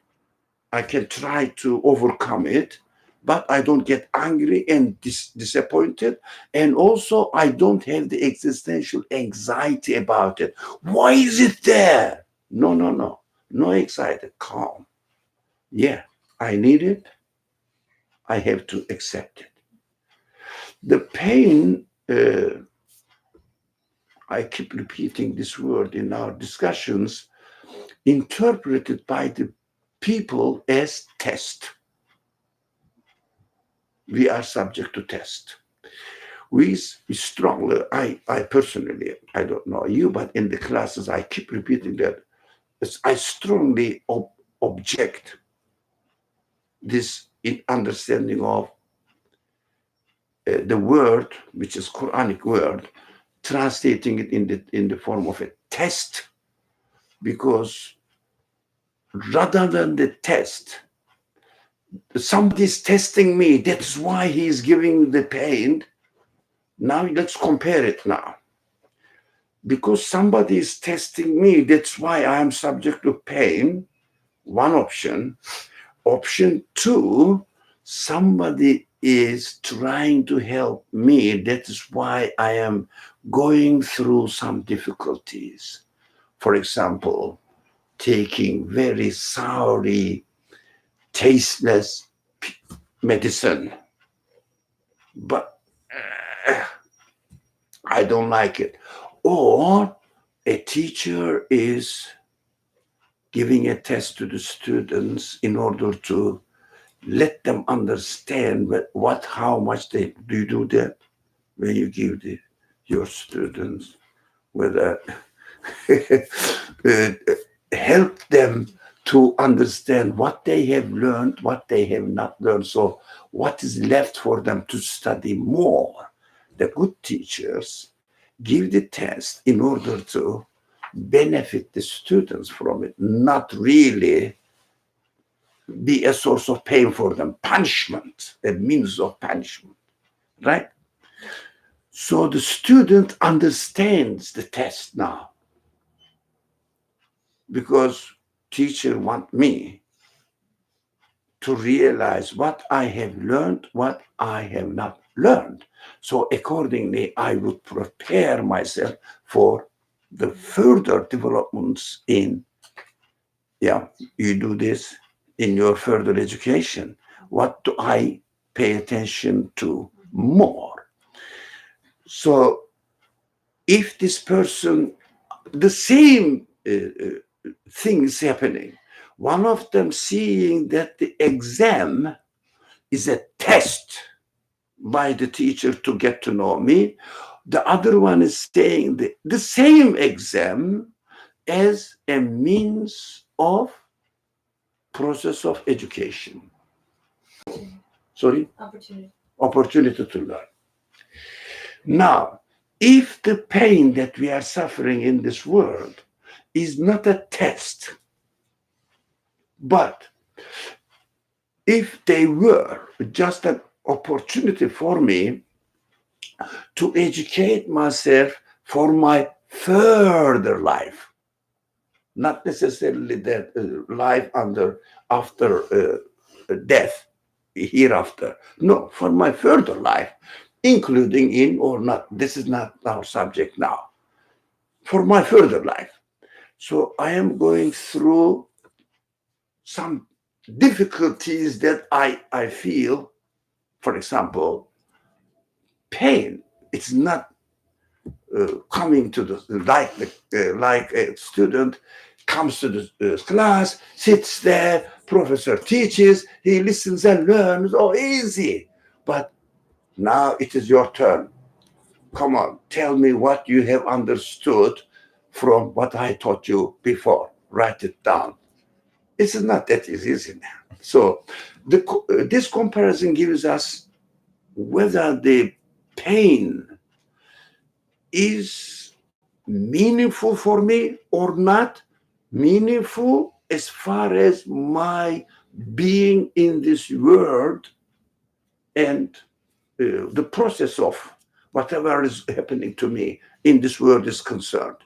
I can try to overcome it, but I don't get angry and disappointed. And also, I don't have the existential anxiety about it. Why is it there? No. No anxiety, calm. Yeah, I need it. I have to accept it. The pain, I keep repeating this word in our discussions, interpreted by the people as test. We are subject to test. We strongly, I personally, I don't know you, but in the classes I keep repeating that I strongly object this in understanding of the word, which is Quranic word, translating it in the form of a test, because rather than the test, somebody's testing me. That's why he's giving the pain. Now let's compare it now. Because somebody is testing me, that's why I am subject to pain. One option. Option two, somebody is trying to help me. That is why I am going through some difficulties. For example, taking very soury, tasteless medicine. But I don't like it. Or a teacher is giving a test to the students in order to let them understand how much do you do that when you give your students, whether help them to understand what they have learned, what they have not learned. So what is left for them to study more? The good teachers give the test in order to benefit the students from it, not really be a source of pain for them, punishment, a means of punishment, right? So the student understands the test now. because teacher want me to realize what I have learned, what I have not learned. So accordingly, I would prepare myself for the further developments in, yeah, you do this in your further education. What do I pay attention to more? So if this person, the same things happening, one of them seeing that the exam is a test by the teacher to get to know me, the other one is saying the same exam as a means of process of education. Sorry? Opportunity to learn. Now, if the pain that we are suffering in this world is not a test, but if they were just an opportunity for me to educate myself for my further life, not necessarily that life after death, hereafter. No, for my further life, including in or not. This is not our subject now. For my further life. So I am going through some difficulties that I feel, for example, pain. It's not coming to the like a student comes to the class, sits there, professor teaches, he listens and learns. Oh, easy. But now it is your turn. Come on, tell me what you have understood from what I taught you before. Write it down. It's not that easy now. So this comparison gives us whether the pain is meaningful for me or not meaningful as far as my being in this world and the process of whatever is happening to me in this world is concerned.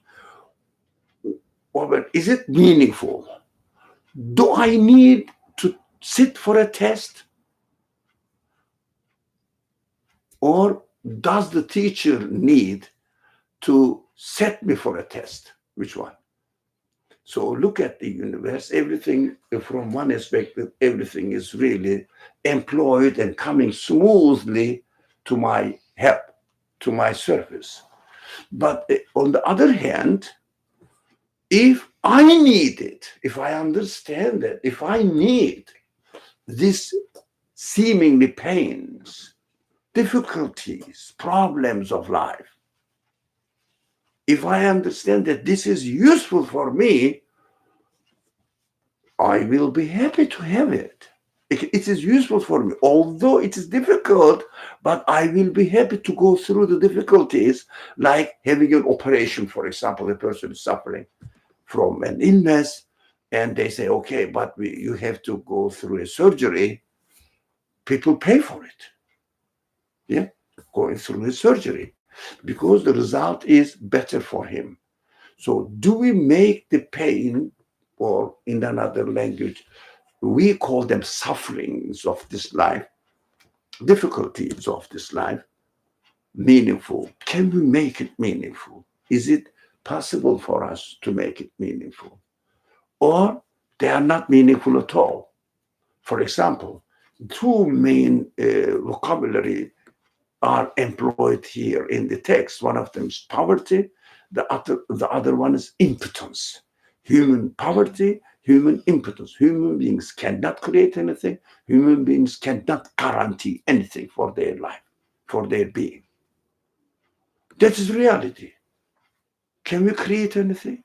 Or is it meaningful? Do I need to sit for a test? Or does the teacher need to set me for a test? Which one? So look at the universe, everything from one aspect, everything is really employed and coming smoothly to my help, to my service. But on the other hand, if I need it, if I understand it, if I need these seemingly pains, difficulties, problems of life, if I understand that this is useful for me, I will be happy to have it. It is useful for me, although it is difficult, but I will be happy to go through the difficulties, like having an operation, for example. A person is suffering from an illness, and they say, okay, but you have to go through a surgery. People pay for it. Yeah, going through a surgery, because the result is better for him. So do we make the pain, or in another language, we call them sufferings of this life, difficulties of this life, meaningful? Can we make it meaningful? Is it possible for us to make it meaningful? Or they are not meaningful at all? For example, two main vocabulary are employed here in the text. One of them is poverty, the other one is impotence. Human poverty, human impotence. Human beings cannot create anything. Human beings cannot guarantee anything for their life, for their being. That is reality. Can we create anything?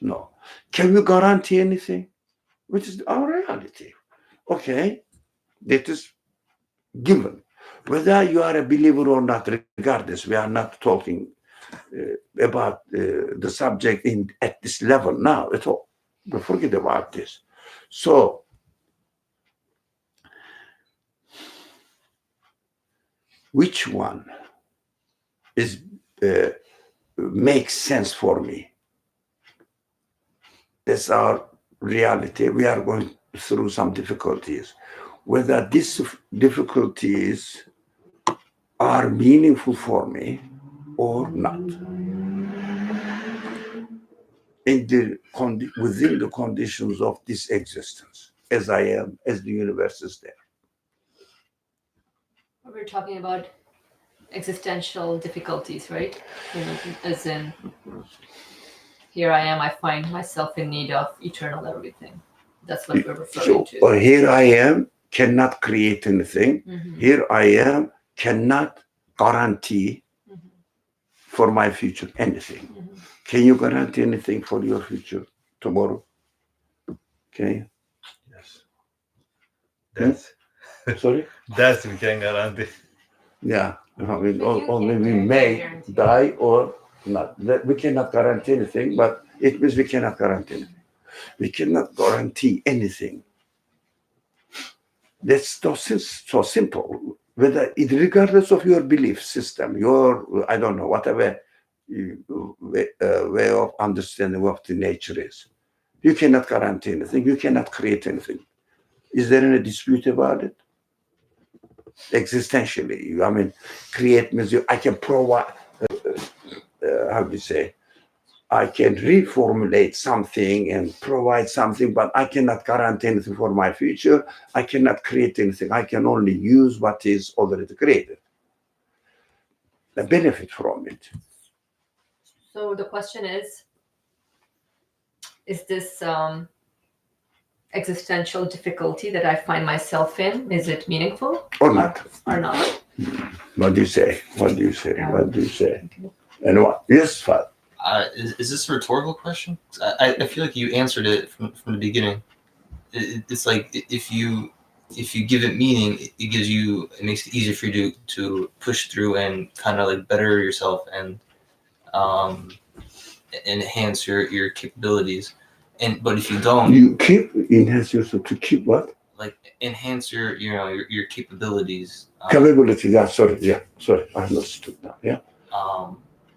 No. Can we guarantee anything? Which is our reality. Okay, that is given. Whether you are a believer or not, regardless, we are not talking about the subject at this level now at all. But forget about this. So, which one is makes sense for me? That's our reality. We are going through some difficulties. Whether these difficulties are meaningful for me or not, within the conditions of this existence, as I am, as the universe is there. We're talking about existential difficulties, right? As in, here I am, I find myself in need of eternal everything. That's what we're referring So to. here I am, cannot create anything. Mhm. Here I am, cannot guarantee for my future anything. Mhm. Can you guarantee anything for your future tomorrow? Okay. Yes. That's Sorry? that's we can guarantee. Yeah. I mean, But you only can't we guarantee. may die or not. We cannot guarantee anything, but it means we cannot guarantee anything. We cannot guarantee anything. That's so simple. Regardless of your belief system, your, I don't know, whatever way of understanding what the nature is, you cannot guarantee anything. You cannot create anything. Is there any dispute about it? Existentially, I mean, create means I can provide. How do you say? I can reformulate something and provide something, but I cannot guarantee anything for my future. I cannot create anything. I can only use what is already created. The benefit from it. So the question is this existential difficulty that I find myself in, is it meaningful Or not. or not? What do you say? What do you say? What do you say? Okay. And what? Yes, Fat. Is this a rhetorical question? I feel like you answered it from the beginning. It's like if you give it meaning, it makes it easier for you to push through and kind of like better yourself and enhance your capabilities. But if you don't, You keep enhance yourself to keep what? like enhance your capabilities. Capability. Yeah, sorry. Yeah, sorry. I understood now. Yeah.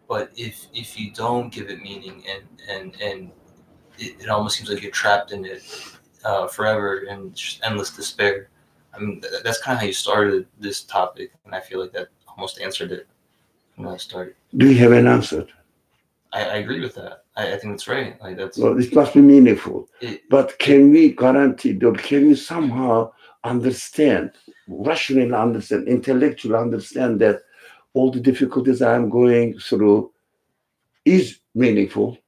But if you don't give it meaning and it almost seems like you're trapped in it forever and just endless despair. I mean, that's kind of how you started this topic, and I feel like that almost answered it when I started. Do you have an answer? I agree with that. I think that's right. Like that's Well, it must be meaningful. it. But can we guarantee, or can we somehow understand, rationally understand, intellectually understand that all the difficulties I'm going through is meaningful?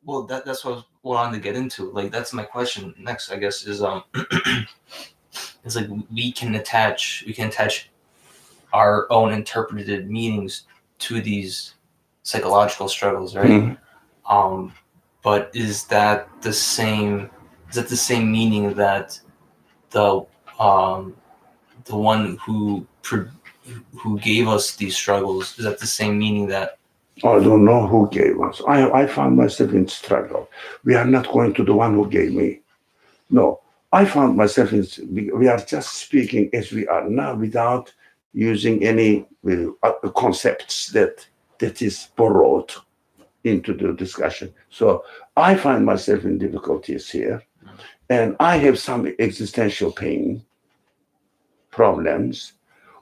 Well, that's what I wanted to get into. Like that's my question next. I guess is it's like we can attach our own interpreted meanings to these psychological struggles, right? Mhm. But is that the same? Is that the same meaning that the one who gave us these struggles? Is that the same meaning that? I don't know who gave us. I found myself in struggle. We are not going to the one who gave me. No, I found myself in. We are just speaking as we are now without using any concepts that is borrowed into the discussion. So I find myself in difficulties here, and I have some existential pain, problems.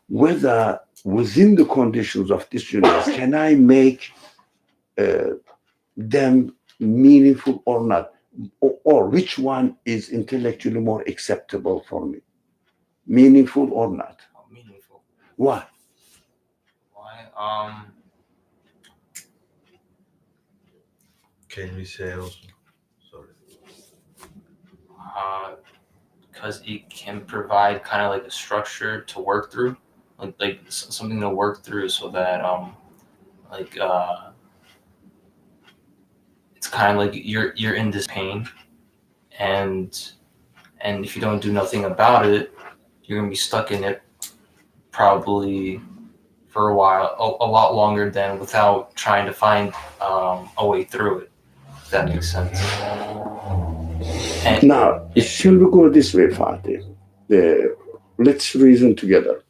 Whether within the conditions of this universe, can I make them meaningful or not? Or which one is intellectually more acceptable for me? Meaningful or not? Meaningful. Why? Why? Can we say also? Sorry. Because it can provide kind of like a structure to work through, like something to work through, so that like it's kind of like you're in this pain, and if you don't do nothing about it, you're gonna be stuck in it probably for a while, a lot longer than without trying to find a way through it. If that makes sense. And Now, shall we go this way, Fatih? Let's reason together.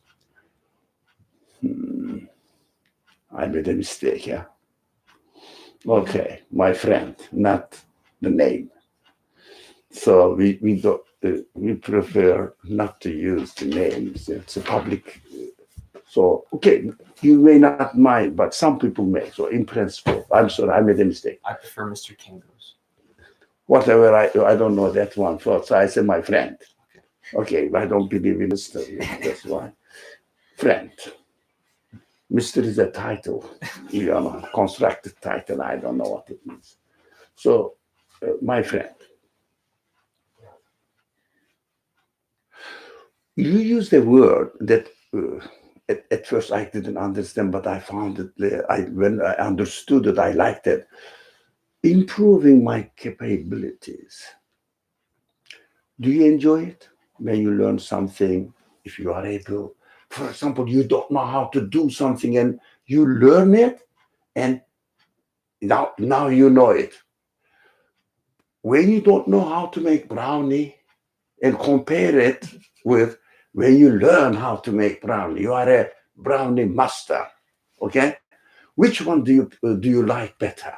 I made a mistake, yeah? Okay, my friend, not the name. So we prefer not to use the names. It's a public. So okay, you may not mind, but some people may. So in principle, I'm sorry, I made a mistake. I prefer Mr. Kingo's. Whatever, I don't know that one first. So I say my friend. Okay, I don't believe in Mr. That's why. Friend. Mr. is a title, constructed title. I don't know what it means. So, my friend, you use the word that at first I didn't understand, but I found it, when I understood it, I liked it. Improving my capabilities. Do you enjoy it? When you learn something, if you are able, for example, you don't know how to do something and you learn it, and now you know it. When you don't know how to make brownie and compare it with when you learn how to make brownie, you are a brownie master. Okay, which one do you like better?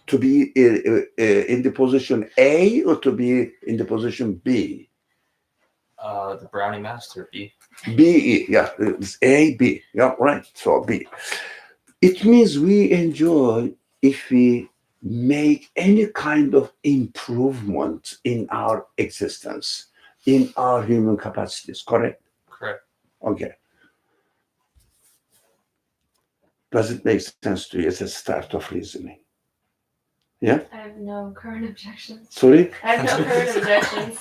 To be in the position A or to be in the position B? The brownie master, B. B, yeah, it's A, B. Yeah, right. So B. It means we enjoy if we make any kind of improvement in our existence, in our human capacities, correct? Correct. Okay. Does it make sense to you as a start of reasoning? Yeah? I have no current objections. Sorry? I have no current objections.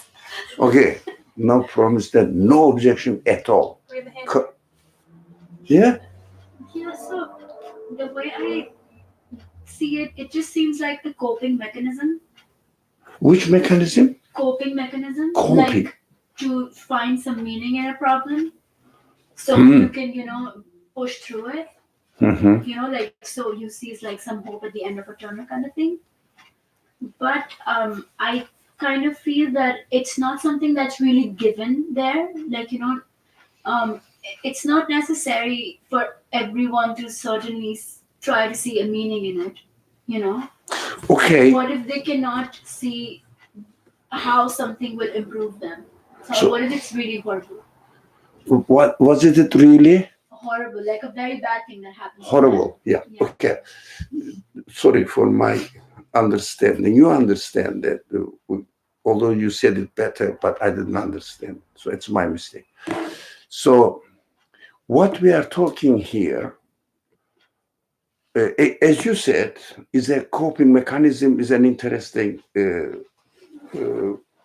Okay. No promise that no objection at all. We have a hand. Yeah? Yeah, so the way I see it, it just seems like the coping mechanism. Which mechanism? Coping mechanism. Coping. Like to find some meaning in a problem. So Hmm. you can, push through it. Mm-hmm. Like so you see it's like some hope at the end of a tunnel kind of thing. But I kind of feel that it's not something that's really given there. Like, it's not necessary for everyone to certainly try to see a meaning in it. Okay. What if they cannot see how something will improve them? So- What if it's really horrible? What was it really? Horrible, like a very bad thing that happens. to Horrible. Yeah. Yeah. Okay. Sorry for my understanding. You understand that, although you said it better, but I didn't understand. So it's my mistake. So what we are talking here, as you said, is a coping mechanism, is an interesting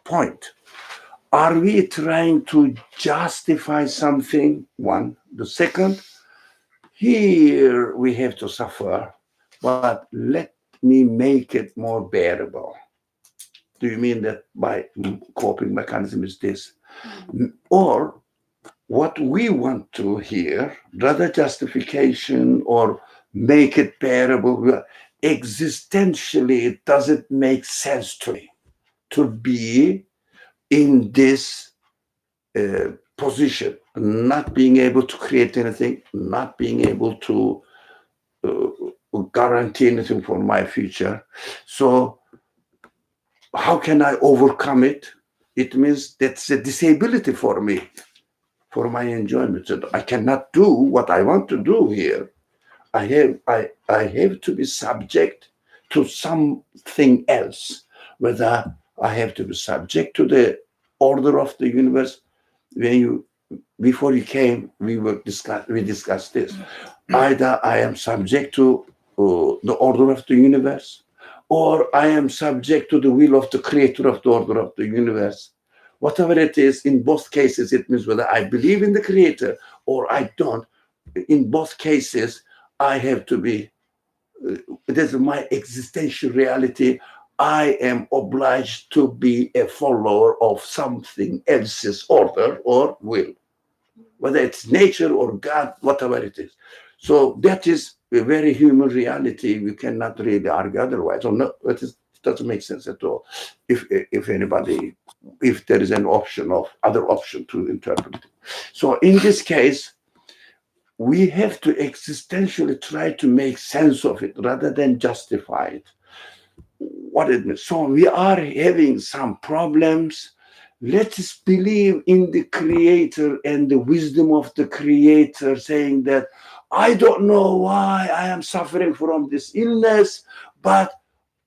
point. Are we trying to justify something? One. The second, here we have to suffer, but let me make it more bearable. Do you mean that by coping mechanism is this? Or what we want to hear, rather justification or make it bearable, existentially, it doesn't make sense to me to be in this position, not being able to create anything, not being able to guarantee anything for my future. So how can I overcome it? It means that's a disability for me, for my enjoyment. So I cannot do what I want to do here. I have to be subject to something else, whether I have to be subject to the order of the universe. Before you came, we discussed this. Either I am subject to the order of the universe, or I am subject to the will of the creator of the order of the universe. Whatever it is, in both cases, it means whether I believe in the creator or I don't. In both cases, I have to be, this is my existential reality. I am obliged to be a follower of something else's order or will, whether it's nature or God, whatever it is. So that is a very human reality. We cannot really argue otherwise. So no, it doesn't make sense at all. If there is an other option to interpret it. So in this case, we have to existentially try to make sense of it rather than justify it. what it means. So we are having some problems. Let us believe in the Creator and the wisdom of the Creator, saying that I don't know why I am suffering from this illness, but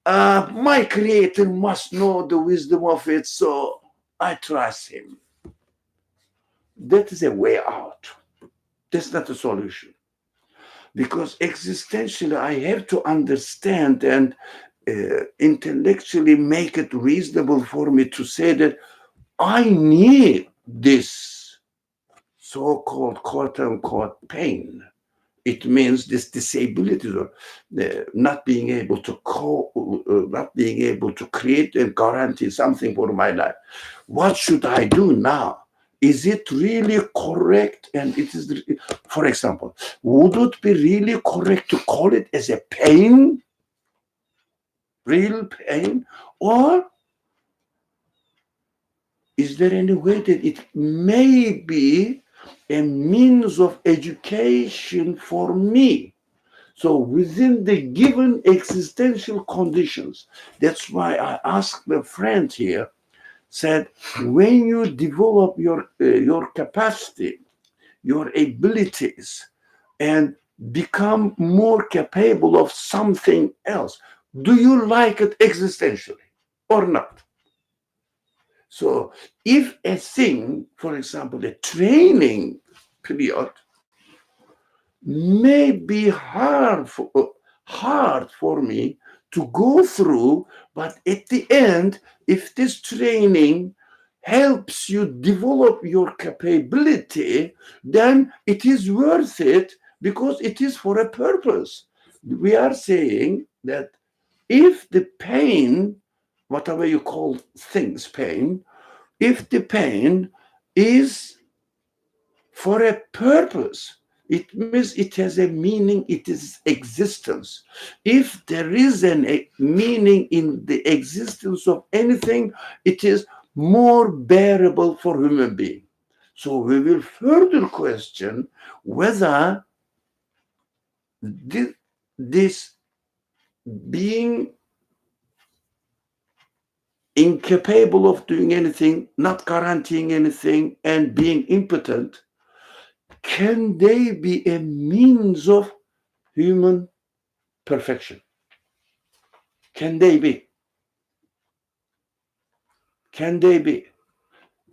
my Creator must know the wisdom of it, so I trust Him. That is a way out. That's not a solution. Because existentially, I have to understand and intellectually make it reasonable for me to say that I need this so-called quote-unquote pain. It means this disability, or not being able to not being able to create and guarantee something for my life. What should I do now? Is it really correct? And it is, for example, would it be really correct to call it as a pain, real pain, or is there any way that it may be a means of education for me? So within the given existential conditions, that's why I asked the friend here, said, when you develop your capacity, your abilities, and become more capable of something else, do you like it existentially or not? So if a thing, for example, a training period, may be hard for me to go through, but at the end, if this training helps you develop your capability, then it is worth it because it is for a purpose. We are saying that if the pain, whatever you call things pain, if the pain is for a purpose, it means it has a meaning, it is existence. If there is a meaning in the existence of anything, it is more bearable for human being. So we will further question whether this being incapable of doing anything, not guaranteeing anything, and being impotent, can they be a means of human perfection? Can they be? Can they be?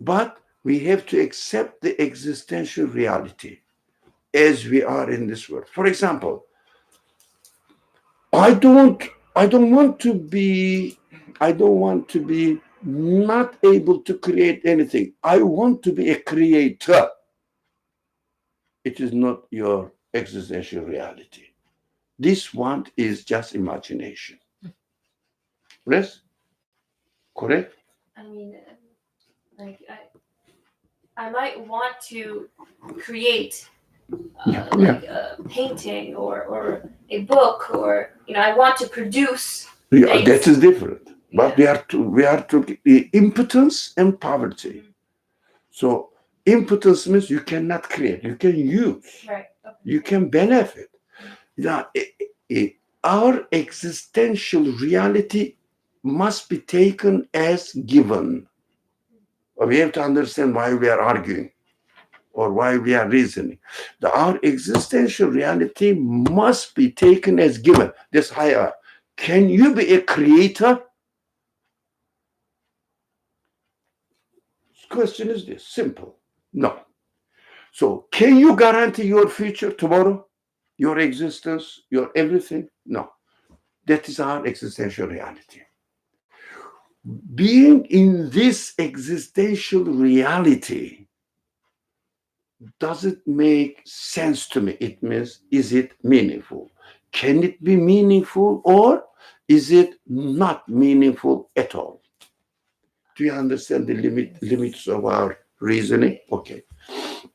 But we have to accept the existential reality as we are in this world. For example, I don't want to be not able to create anything. I want to be a creator. It is not your existential reality. This one is just imagination. Yes? Correct? I mean, like I might want to create like a painting or a book, or I want to produce. Yeah, that is different. But we are to impotence and poverty. So impotence means you cannot create, you can use, Right. Okay. you can benefit. Now, our existential reality must be taken as given. We have to understand why we are arguing or why we are reasoning. Our existential reality must be taken as given. This higher. Can you be a creator? The question is this, simple. No. So can you guarantee your future tomorrow? Your existence, your everything? No. That is our existential reality. Being in this existential reality, does it make sense to me? It means, is it meaningful? Can it be meaningful, or is it not meaningful at all? Do you understand the limits of our reasoning? Okay.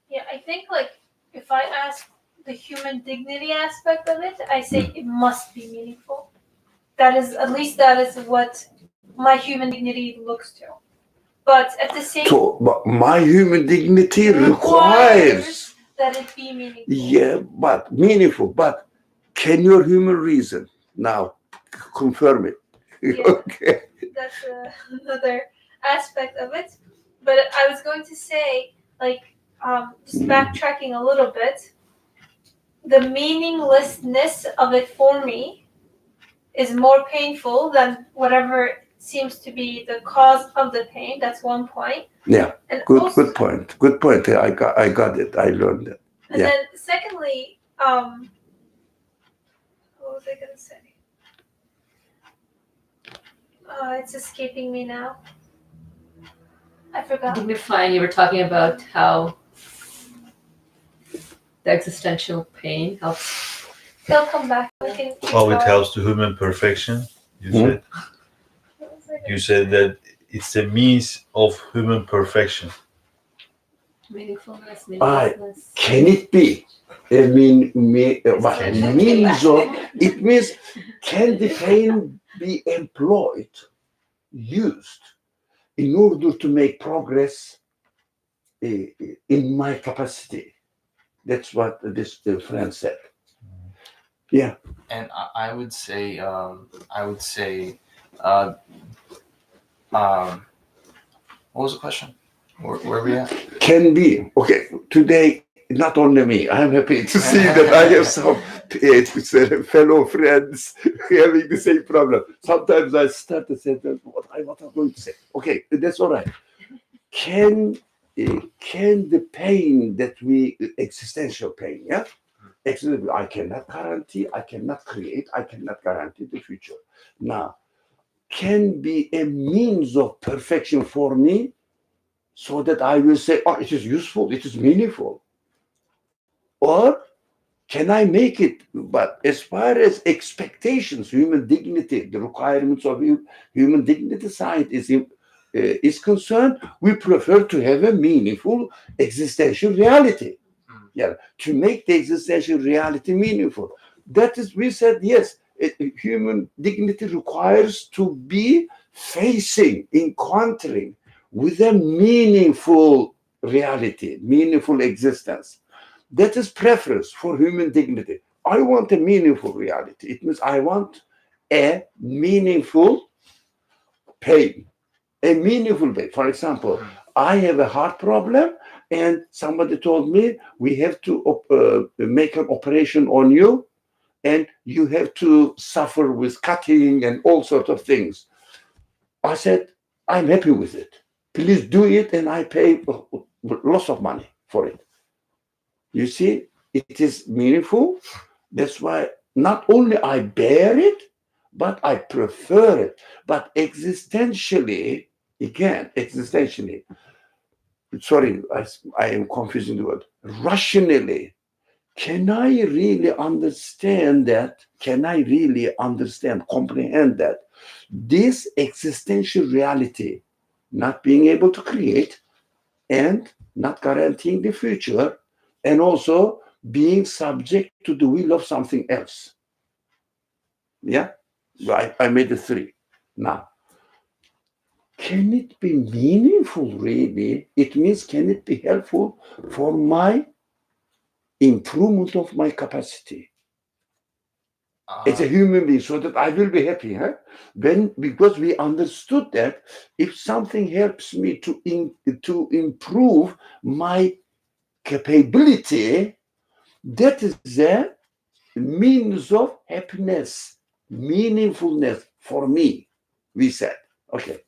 Yeah, I think like if I ask the human dignity aspect of it, I say it must be meaningful. That is what my human dignity looks to. But at the same but my human dignity requires that it be meaningful. Yeah, but meaningful. But can your human reason now confirm it? Yeah. Okay. That's another aspect of it. But I was going to say, like, just backtracking a little bit, the meaninglessness of it for me is more painful than whatever seems to be the cause of the pain. That's one point. Yeah. And Good. also, Good point. Good point. I got it. I learned it. and Yeah. then secondly, what was I gonna say? It's escaping me now. I forgot. Give me fine. You were talking about how the existential pain helps. It'll come back. We can keep Oh, it going. helps to human perfection. You Hmm. said. What was I gonna You said that it's a means of human perfection. Meaningfulness, I- meaninglessness. Can it be? I mean, means of it means can the pain be employed, used in order to make progress in my capacity? That's what this friend said. Yeah. And I would say, uh, what was the question? Where are we at? Can be. Okay. Today, not only me, I'm happy to see that I have some fellow friends having the same problem. Sometimes I start to say, what I'm going to say. Okay, that's all right. Can the pain that we, existential pain, yeah? I cannot guarantee, I cannot create, I cannot guarantee the future. Now, can be a means of perfection for me so that I will say, oh, it is useful, it is meaningful. Or can I make it? But as far as expectations, human dignity, the requirements of human dignity side is concerned, we prefer to have a meaningful existential reality. Yeah, to make the existential reality meaningful. That is, we said, yes, human dignity requires to be facing, encountering with a meaningful reality, meaningful existence. That is preference for human dignity. I want a meaningful reality. It means I want a meaningful pain. A meaningful pain. For example, I have a heart problem and somebody told me we have to make an operation on you and you have to suffer with cutting and all sorts of things. I said, I'm happy with it. Please do it and I pay lots of money for it. You see, it is meaningful. That's why not only I bear it, but I prefer it. But existentially, again, sorry, I am confusing the word. Rationally, can I really understand that? Can I really understand, comprehend that this existential reality, not being able to create and not guaranteeing the future, and also being subject to the will of something else? Yeah, right. I made the three. Now, can it be meaningful really? It means, can it be helpful for my improvement of my capacity as a human being so that I will be happy? Huh? Because we understood that if something helps me to improve my capability, that is a means of happiness, meaningfulness for me, we said. Okay.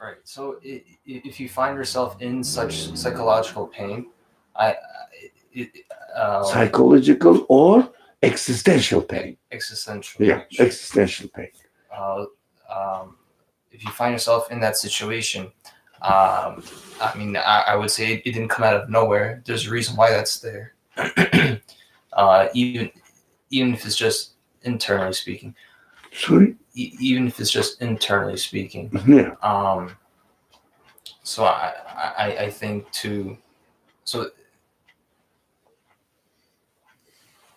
Right. So if you find yourself in such psychological pain, Psychological or existential pain. Existential. Yeah, existential pain. If you find yourself in that situation, I mean, I would say it didn't come out of nowhere. There's a reason why that's there. Even if it's just internally speaking. Sorry? Even if it's just internally speaking. Yeah. So I think too.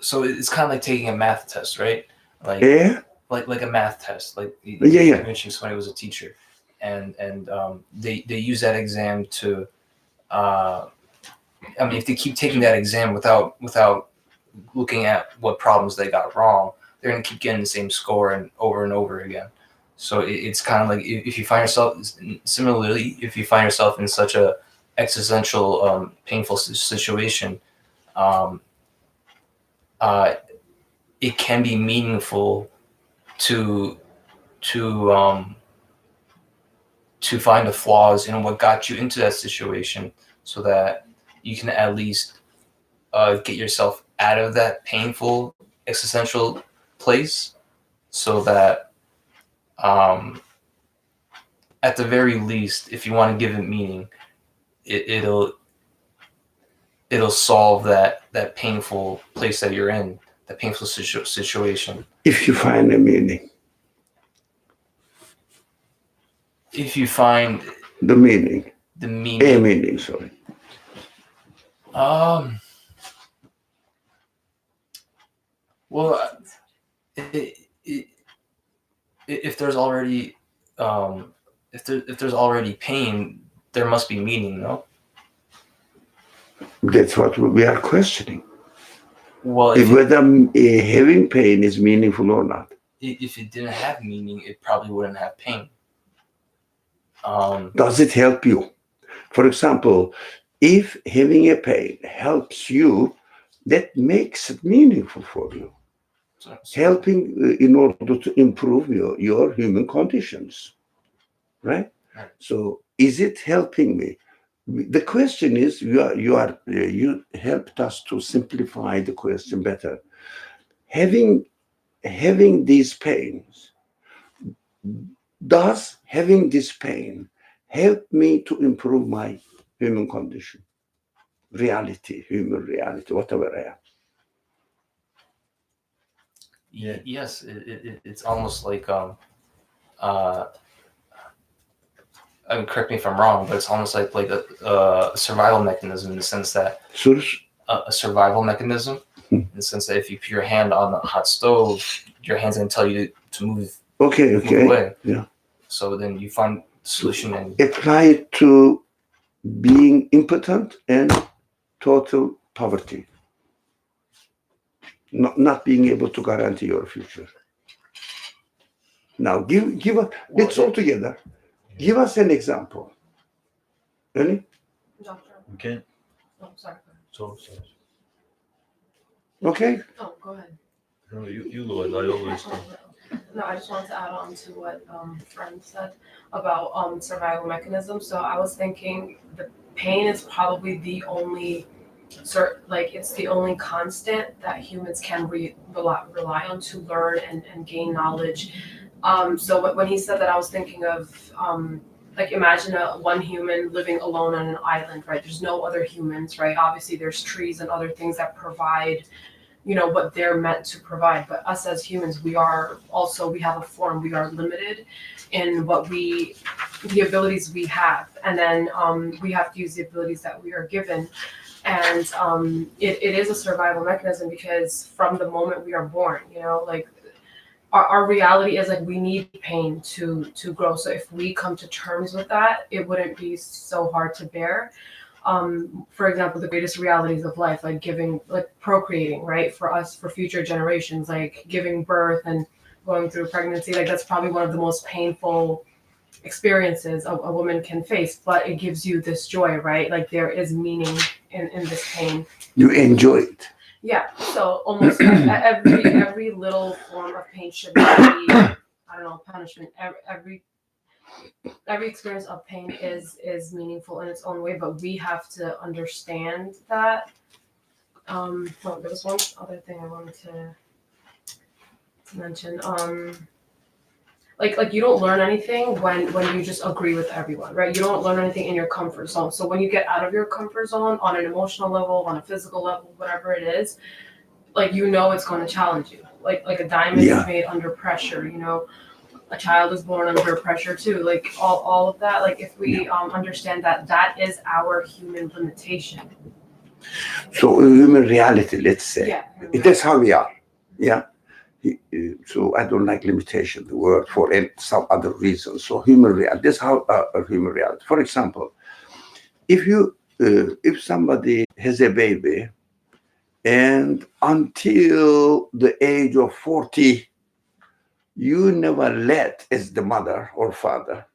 So it's kind of like taking a math test, right? Like like a math test. Like you mentioned somebody was a teacher, and they use that exam to. I mean, if they keep taking that exam without looking at what problems they got wrong, they're gonna keep getting the same score and over again. So it's kind of like if you find yourself, similarly, if you find yourself in such a existential, painful situation, it can be meaningful to find the flaws in what got you into that situation, so that you can at least get yourself out of that painful existential place, so that at the very least, if you want to give it meaning, it'll solve that painful place that you're in, that painful situation. If you find a meaning, If you find the meaning, the a meaning, meaning, sorry. Well, if there's already if there's already pain, there must be meaning, no? That's what we are questioning. Well, Whether having pain is meaningful or not. if it didn't have meaning, it probably wouldn't have pain. Does it help you? For example, if having a pain helps you, that makes it meaningful for you. Helping in order to improve your human conditions, right? So is it helping me? The question is, you helped us to simplify the question better. Having these pains, does having this pain help me to improve my human condition, reality, human reality, whatever I am? Yes, it's almost like I mean, correct me if I'm wrong, but it's almost like a survival mechanism, in the sense that a survival mechanism, in the sense that if you put your hand on the hot stove, your hand's gonna tell you to move. Okay. Move away. Yeah. So then you find the solution and apply it to being impotent and total poverty, not being able to guarantee your future. Now, give us. Let's all together. Give us an example. Really? Doctor. Okay. Oh, sorry. So, Okay. Oh, go ahead. no, you go ahead. I always do. No, I just wanted to add on to what friend said about survival mechanisms. So I was thinking the pain is probably the only it's the only constant that humans can rely on to learn and gain knowledge. So when he said that, I was thinking of like, imagine one human living alone on an island, right? There's no other humans, right? Obviously there's trees and other things that provide, you know, what they're meant to provide. But us as humans, we have a form, we are limited in the abilities we have. And then we have to use the abilities that we are given. And it is a survival mechanism, because from the moment we are born, you know, like our reality is like we need pain to grow. So if we come to terms with that, it wouldn't be so hard to bear. For example, the greatest realities of life, like procreating, right? For us, for future generations, like giving birth and going through pregnancy, like that's probably one of the most painful experiences a woman can face, but it gives you this joy, right? Like there is meaning in this pain. You enjoy it. Yeah, so almost every little form of pain should be, I don't know, punishment. Every experience of pain is meaningful in its own way, but we have to understand that. There was one other thing I wanted to mention. Like you don't learn anything when you just agree with everyone, right? You don't learn anything in your comfort zone. So when you get out of your comfort zone on an emotional level, on a physical level, whatever it is, like, you know, it's going to challenge you. Like a diamond is made under pressure, you know. A child is born under pressure too. Like all of that. Like if we understand that is our human limitation. So human reality, let's say. Yeah. That's how we are. Yeah. So I don't like limitation, the word, for some other reason. So human reality, that's how human reality. For example, if somebody has a baby and until the age of 40, you never let, as the mother or father,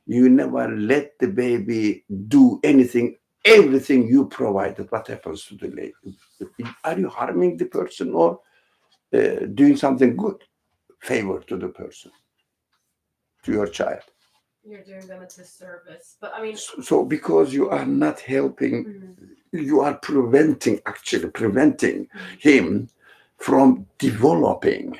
you never let the baby do anything, everything you provided. What happens to the baby? Are you harming the person or doing something good, favor to the person, to your child? You're doing them a disservice. But I mean, So because you are not helping, you are actually preventing him from developing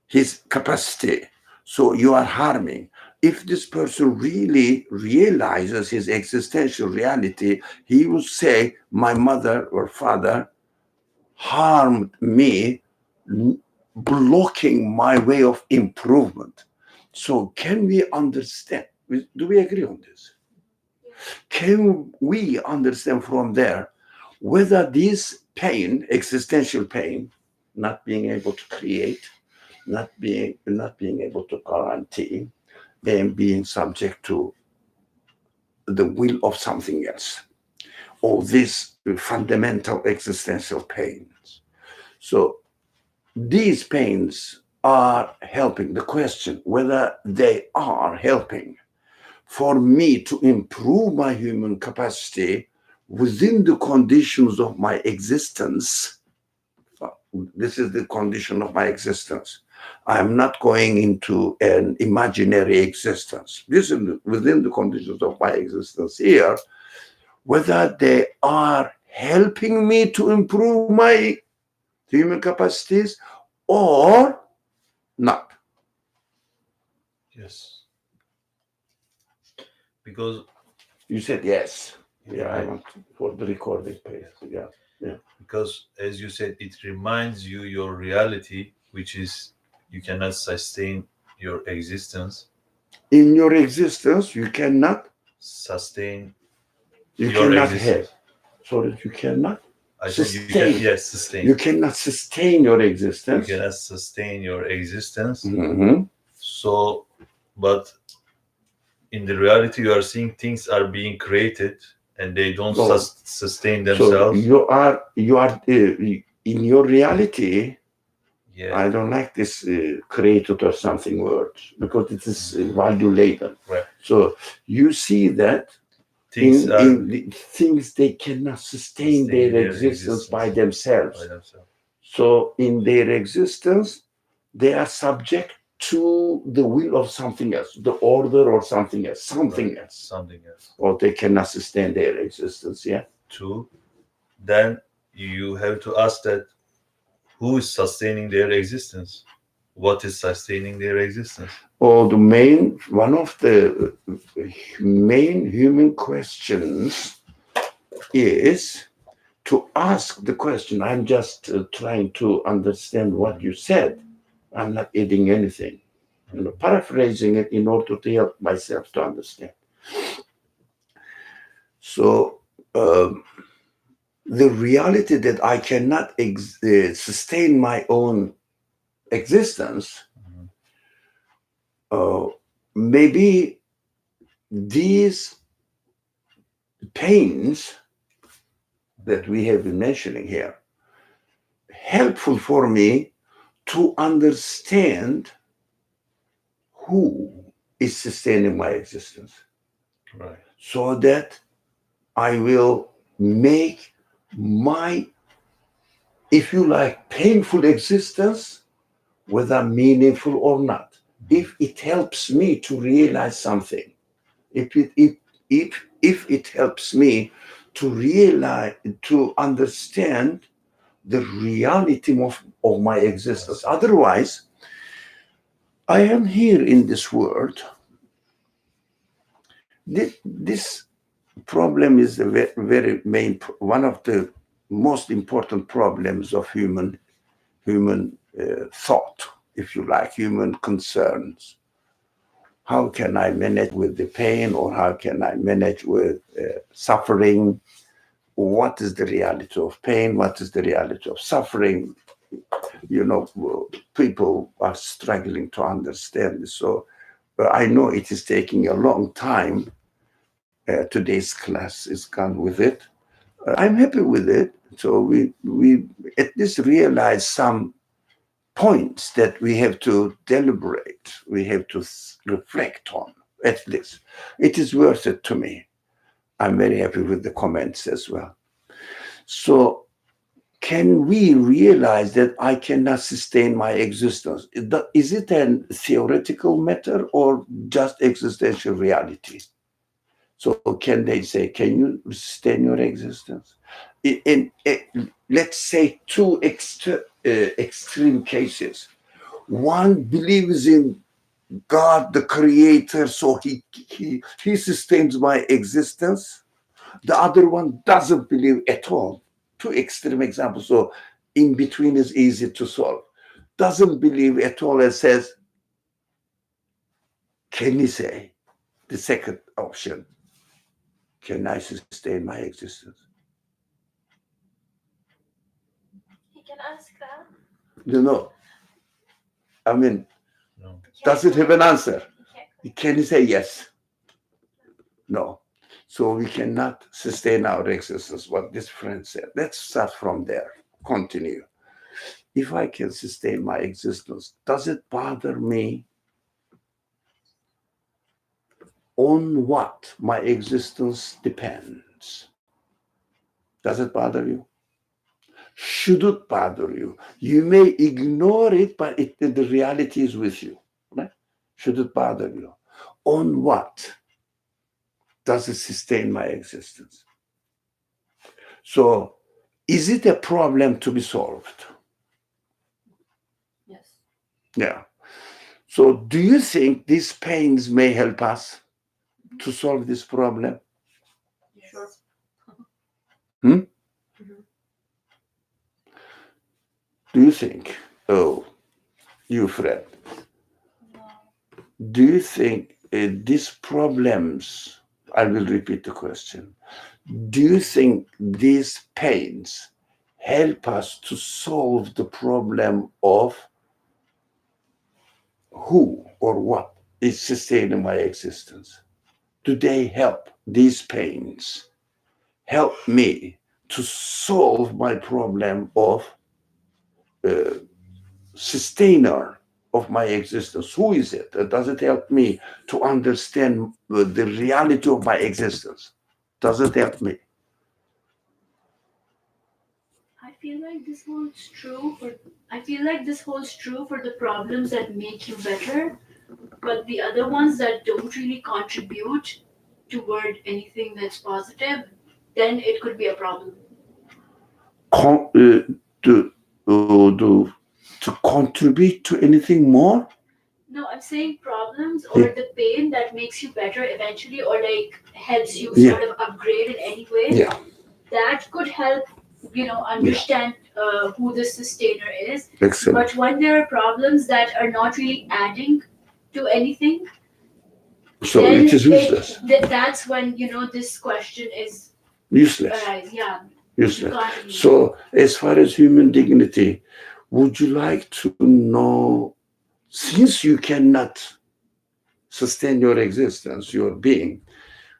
his capacity. So you are harming. If this person really realizes his existential reality, he will say, my mother or father harmed me, blocking my way of improvement. So can we understand? Do we agree on this? Can we understand from there whether this pain, existential pain, not being able to create, not being able to guarantee, and being subject to the will of something else, or these fundamental existential pains? So these pains are helping. The question whether they are helping for me to improve my human capacity within the conditions of my existence. This is the condition of my existence. I'm not going into an imaginary existence. This is within the conditions of my existence here, whether they are helping me to improve my human capacities or not. Yes. Because You said yes. Yeah, I want for the recording page. Yeah. because as you said, it reminds you your reality, which is you cannot sustain your existence. In your existence, you cannot Sustain You your cannot existence. have. Sorry, you cannot I said you sustain. can, yes, sustain. You cannot sustain your You existence. cannot sustain your existence. Mhm. So, but in the reality, you are seeing things are being created and they don't So- sustain So themselves. you are in your reality. Yeah, I don't like this created or something word because it is value laden. right. So you see that Things are in the things they cannot sustain their existence by themselves. by themselves. So in their existence, they are subject to the will of something else, the order or something else, Something else. or they cannot sustain their existence. Yeah. Two, then you have to ask that who is sustaining their existence? What is sustaining their existence? Or one of the main human questions is to ask the question. I'm just trying to understand what you said. I'm not adding anything. Paraphrasing it in order to help myself to understand. So the reality that I cannot sustain my own existence, maybe these pains that we have been mentioning here, helpful for me to understand who is sustaining my existence. Right. So that I will make my, if you like, painful existence, whether meaningful or not. If it helps me to realize something, if it helps me to realize, to understand the reality of my existence. Otherwise, I am here in this world. This problem is the very main, one of the most important problems of human thought, if you like, human concerns. How can I manage with the pain, or how can I manage with suffering? What is the reality of pain? What is the reality of suffering? People are struggling to understand this. So I know it is taking a long time. Today's class is gone with it. I'm happy with it. So we at least realize some points that we have to deliberate, we have to reflect on, at least. It is worth it to me. I'm very happy with the comments as well. So, can we realize that I cannot sustain my existence? Is it a theoretical matter or just existential reality? So, can they say, can you sustain your existence? Let's say two extreme cases. One believes in God, the creator, so he sustains my existence. The other one doesn't believe at all. Two extreme examples. So in between is easy to solve. Doesn't believe at all and says, can you say the second option? Can I sustain my existence? You can ask that. No. I mean, No. does it have an answer? Okay. Can you say yes? No. So we cannot sustain our existence, what this friend said. Let's start from there. Continue. If I can sustain my existence, does it bother me? On what my existence depends. Does it bother you? Should it bother you? You may ignore it, but the reality is with you. Right? Should it bother you? On what does it sustain my existence? So, is it a problem to be solved? Yes. Yeah. So, do you think these pains may help us to solve this problem? Sure. Do you think, you friend, do you think these problems, I will repeat the question, do you think these pains help us to solve the problem of who or what is sustaining my existence? Do they help, these pains help me to solve my problem of sustainer of my existence? Who is it? Does it help me to understand the reality of my existence? Does it help me? I feel like this holds true for the problems that make you better, but the other ones that don't really contribute toward anything that's positive, then it could be a problem. To contribute to anything more? No, I'm saying problems or Yeah. the pain that makes you better eventually, or like helps you Yeah. sort of upgrade in any way. Yeah. That could help, understand who the sustainer is. Excellent. But when there are problems that are not really adding to anything, So then it is useless. that's when this question is Useless. arise. Yeah, you Useless. can't really- So, as far as human dignity, would you like to know, since you cannot sustain your existence, your being,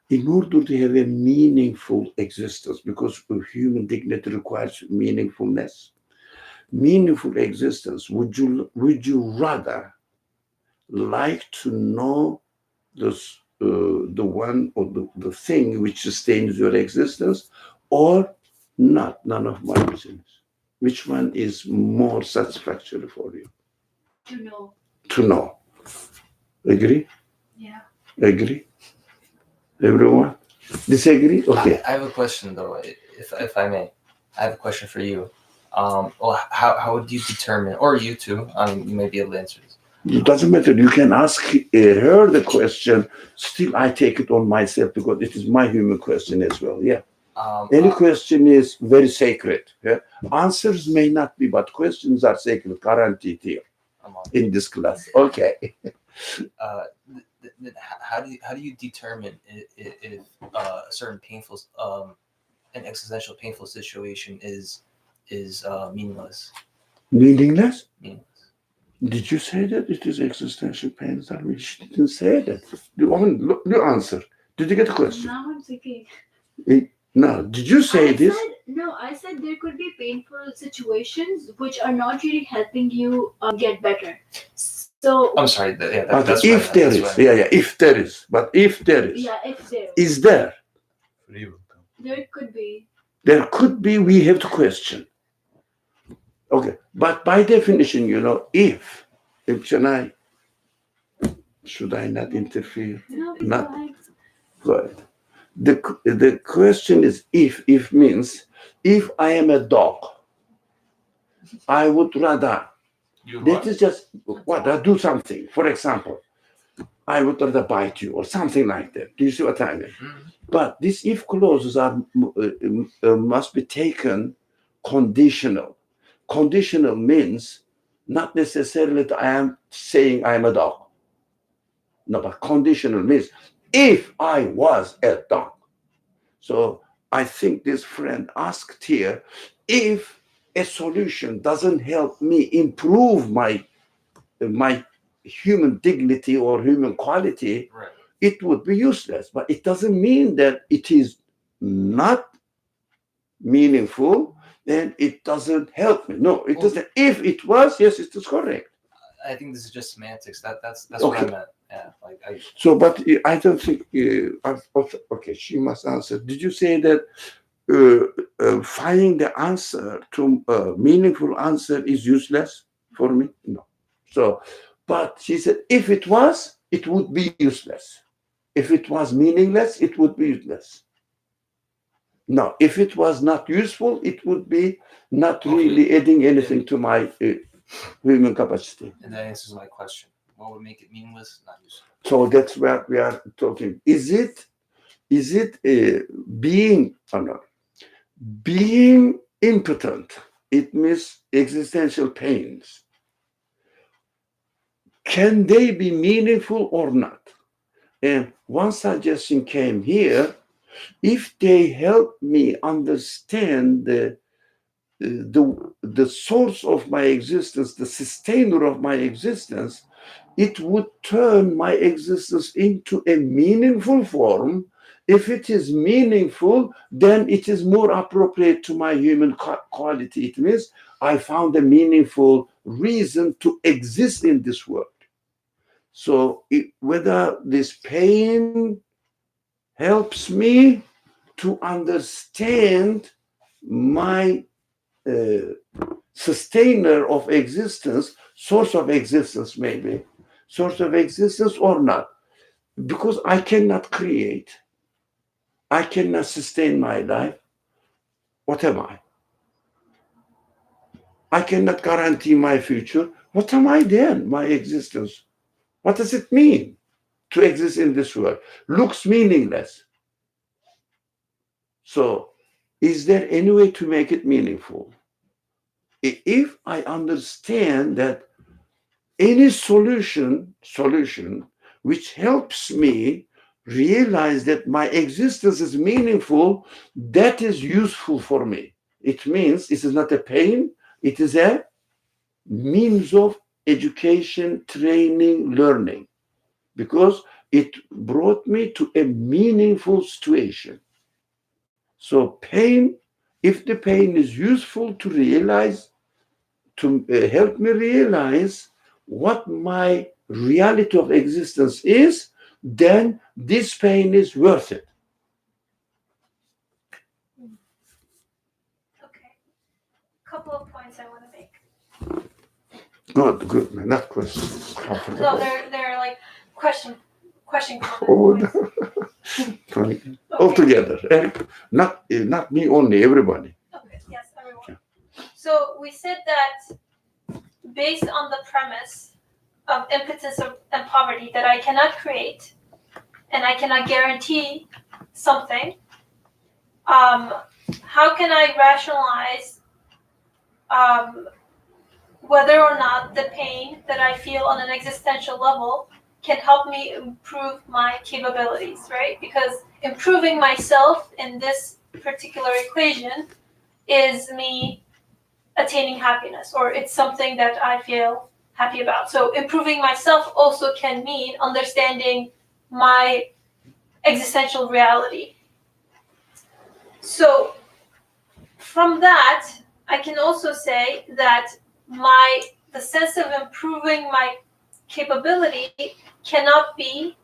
in order to have a meaningful existence, because human dignity requires meaningfulness, meaningful existence, would you rather like to know this, the one or the thing which sustains your existence, or not? None of my business. Which one is more satisfactory for you? to know. To know. Agree? Yeah. Agree? Everyone? Disagree? Okay. I have a question though, if I may. I have a question for you. Well, how would you determine, or you too? I mean, you may be able to answer this. It doesn't matter. You can ask her the question. Still, I take it on myself because it is my human question as well. Yeah. Any question is very sacred. Yeah? Answers may not be, but questions are sacred, guaranteed here in this class. Okay. How do you determine if a certain painful, an existential painful situation is meaningless? Meaningless? Meaningless. Did you say that it is existential pain? She didn't say that. You answer. Did you get the question? Now I'm thinking. No. Did you say I this? said No, I said there could be painful situations which are not really helping you get better. So I'm sorry. Yeah, But that's if right. there That's is, right. yeah, if there is, but if there is, yeah, if there is there? Free will. there could be. There could be, we have to question. Okay, but by definition, if should I not interfere? No, please Not go ahead. good. The question is if means if I am a dog, I would rather, You that what? is just what I do something. For example, I would rather bite you or something like that. Do you see what I mean? Mhm. But these if clauses are must be taken conditional. Conditional means not necessarily that I am saying I am a dog. No, but conditional means if I was a dog. So I think this friend asked here if a solution doesn't help me improve my human dignity or human quality, Right. it would be useless. But it doesn't mean that it is not meaningful, then it doesn't help me. No, it doesn't. If it was, yes, it is correct. I think this is just semantics. That's Okay. what I meant. Yeah. Like I. So, but I don't think. Okay, she must answer. Did you say that finding the answer to a meaningful answer is useless for me? No. So, but she said if it was, it would be useless. If it was meaningless, it would be useless. No, if it was not useful, it would be not really adding anything to my human capacity. And that answers my question. What would make it meaningless? Not useful. So that's what we are talking. Is it being or not? Being impotent? It means existential pains. Can they be meaningful or not? And one suggestion came here: if they help me understand the source of my existence, the sustainer of my existence, it would turn my existence into a meaningful form. If it is meaningful, then it is more appropriate to my human quality. It means I found a meaningful reason to exist in this world. So whether this pain helps me to understand my sustainer of existence, source of existence, maybe, source of existence or not. Because I cannot create, I cannot sustain my life. What am I? I cannot guarantee my future. What am I then? My existence. What does it mean to exist in this world? Looks meaningless. So, is there any way to make it meaningful? If I understand that any solution which helps me realize that my existence is meaningful, that is useful for me. It means this is not a pain, it is a means of education, training, learning, because it brought me to a meaningful situation. So pain, if the pain is useful to realize, to help me realize what my reality of existence is, then this pain is worth it. Okay. Couple of points I want to make. Good, man. Not questions. No, they're like question Oh, points. no. Okay. Altogether, not me only, everybody. Okay. Yes, everyone. So we said that based on the premise of impotence and poverty, that I cannot create and I cannot guarantee something. How can I rationalize whether or not the pain that I feel on an existential level can help me improve my capabilities, right? Because improving myself in this particular equation is me attaining happiness, or it's something that I feel happy about. So improving myself also can mean understanding my existential reality. So from that, I can also say that the sense of improving my capability cannot be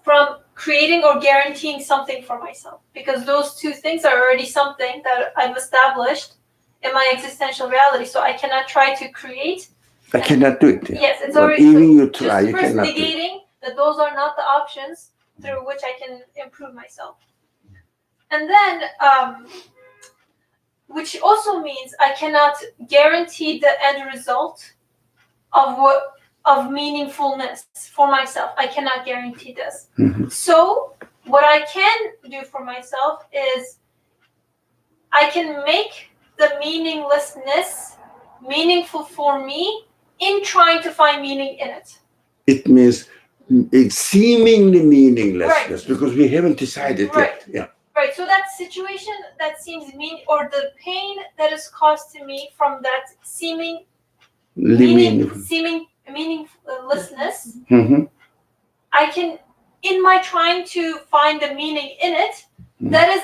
from creating or guaranteeing something for myself, because those two things are already something that I've established in my existential reality. So I cannot try to create. I cannot do it. Yeah. Yes, it's But already. even you just try, you first cannot do it. negating that those are not the options through which I can improve myself, and then which also means I cannot guarantee the end result of meaningfulness for myself. I cannot guarantee this. Mhm. So what I can do for myself is I can make the meaninglessness meaningful for me in trying to find meaning in it. It means it's seemingly meaninglessness Right. because we haven't decided Right. yet. Yeah. Right, so that situation that seems or the pain that is caused to me from that seeming meaninglessness, Mhm. I can, in my trying to find the meaning in it, Mhm. that is,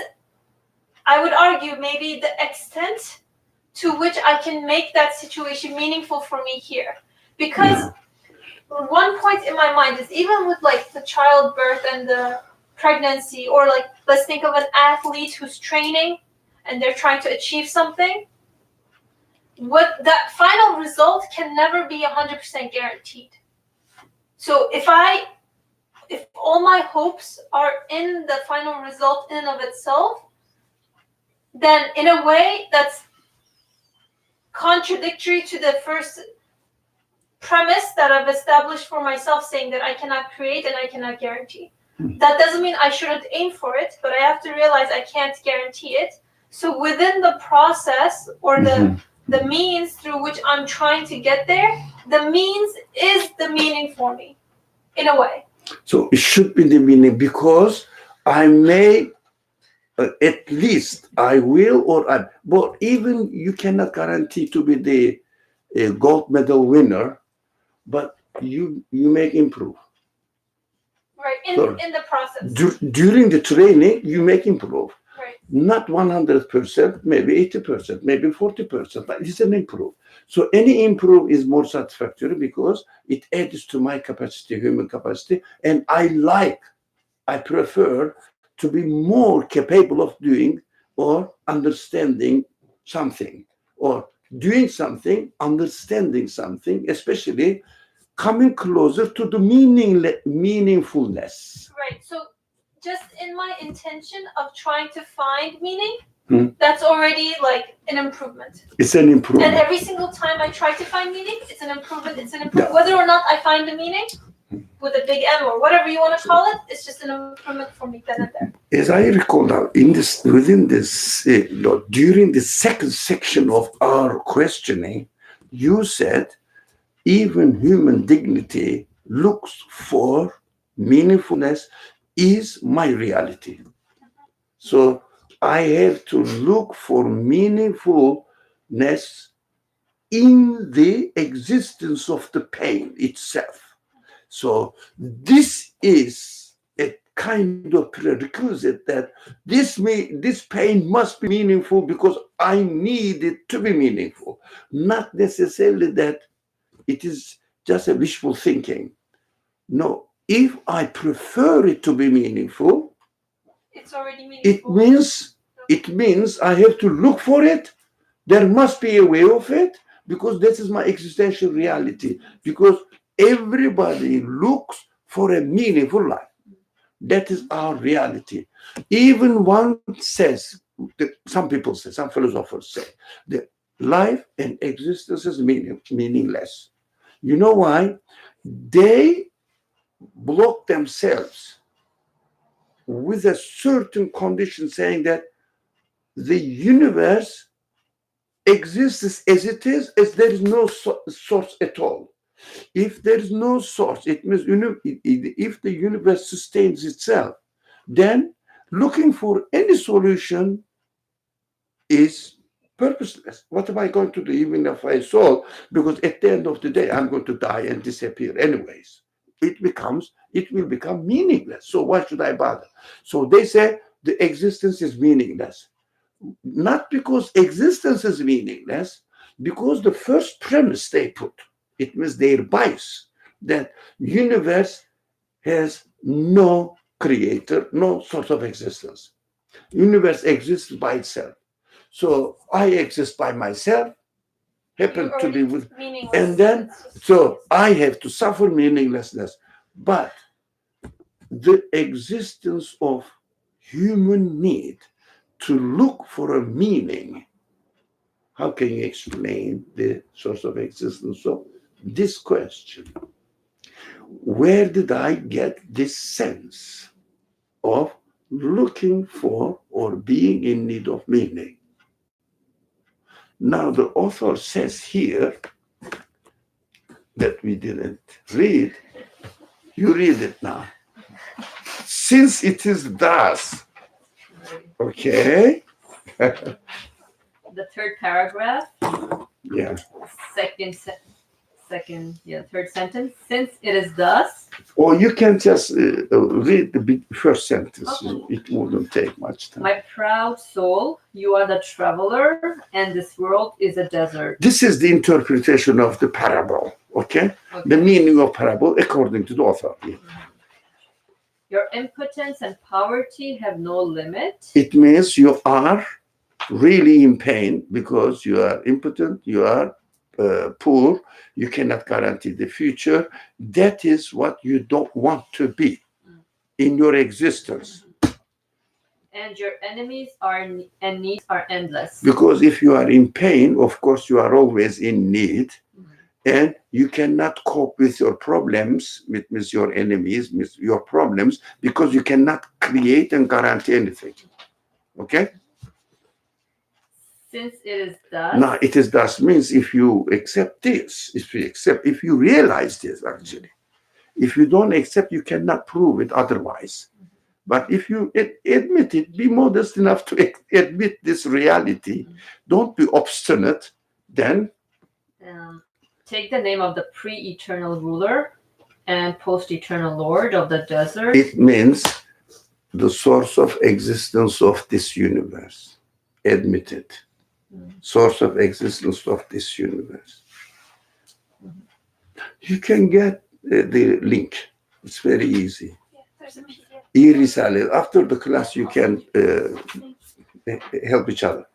I would argue, maybe the extent to which I can make that situation meaningful for me here. Because one point in my mind is, even with like the childbirth and the pregnancy, or like let's think of an athlete who's training and they're trying to achieve something, what that final result can never be 100% guaranteed. So if all my hopes are in the final result in and of itself, then in a way that's contradictory to the first premise that I've established for myself, saying that I cannot create and I cannot guarantee. That doesn't mean I shouldn't aim for it, but I have to realize I can't guarantee it. So within the process, or the means through which I'm trying to get there, the means is the meaning for me, in a way. So it should be the meaning, because I may, at least I will, but even you cannot guarantee to be the gold medal winner, but you make improve. Right, in the process. During the training, you make improve. Right. Not 100%, maybe 80%, maybe 40%, but it's an improve. So any improve is more satisfactory because it adds to my capacity, human capacity, and I prefer to be more capable of doing or understanding something, or doing something, understanding something, especially coming closer to the meaningfulness. Right, so just in my intention of trying to find meaning, That's already like an improvement. It's an improvement. And every single time I try to find meaning, it's an improvement. Yeah. Whether or not I find the meaning with a big M or whatever you want to call it, it's just an improvement for me then and there. As I recall now, during the second section of our questioning, you said even human dignity looks for meaningfulness is my reality. So I have to look for meaningfulness in the existence of the pain itself. So this is a kind of prerequisite that this pain must be meaningful because I need it to be meaningful, not necessarily that it is just a wishful thinking. No, if I prefer it to be meaningful, it's already meaningful. It means I have to look for it. There must be a way of it, because this is my existential reality. Because everybody looks for a meaningful life. That is our reality. Even one says, some people say, some philosophers say, that life and existence is meaningless. You know why? They block themselves with a certain condition, saying that the universe exists as it is, as there is no source at all. If there is no source, it means if the universe sustains itself, then looking for any solution is purposeless. What am I going to do, even if I solve? Because at the end of the day, I'm going to die and disappear anyways. It will become meaningless. So why should I bother? So they say the existence is meaningless. not because existence is meaningless, because the first premise they put, it means their bias, that universe has no creator, no source of existence. Universe exists by itself. So I exist by myself, happen to be with, meaningless. and then so I have to suffer meaninglessness. But the existence of human need to look for a meaning, how can you explain the source of existence of this question? Where did I get this sense of looking for or being in need of meaning? Now, the author says here that we didn't read, you read it now. Since it is thus, okay? The third paragraph, Yeah. third sentence. Since it is thus, Or you can just read the first sentence. Okay. It wouldn't take much time. my proud soul, you are the traveler, and this world is a desert. This is the interpretation of the parable, okay? Okay. The meaning of parable according to the author. Your impotence and poverty have no limit. It means you are really in pain because you are impotent, you are poor, you cannot guarantee the future. That is what you don't want to be in your existence. And your enemies and needs are endless. Because if you are in pain, of course, you are always in need. And you cannot cope with your problems, with your enemies, with your problems, because you cannot create and guarantee anything. Okay? Since it is thus, Now, it is thus means if you accept this, if you realize this, actually, if you don't accept, you cannot prove it otherwise. But if you admit it, be modest enough to admit this reality, don't be obstinate, then take the name of the pre-eternal ruler and post-eternal lord of the desert. it means the source of existence of this universe. Admit it. Source of existence of this universe. You can get the link. It's very easy. There's a PDF. Risale. After the class, you can help each other.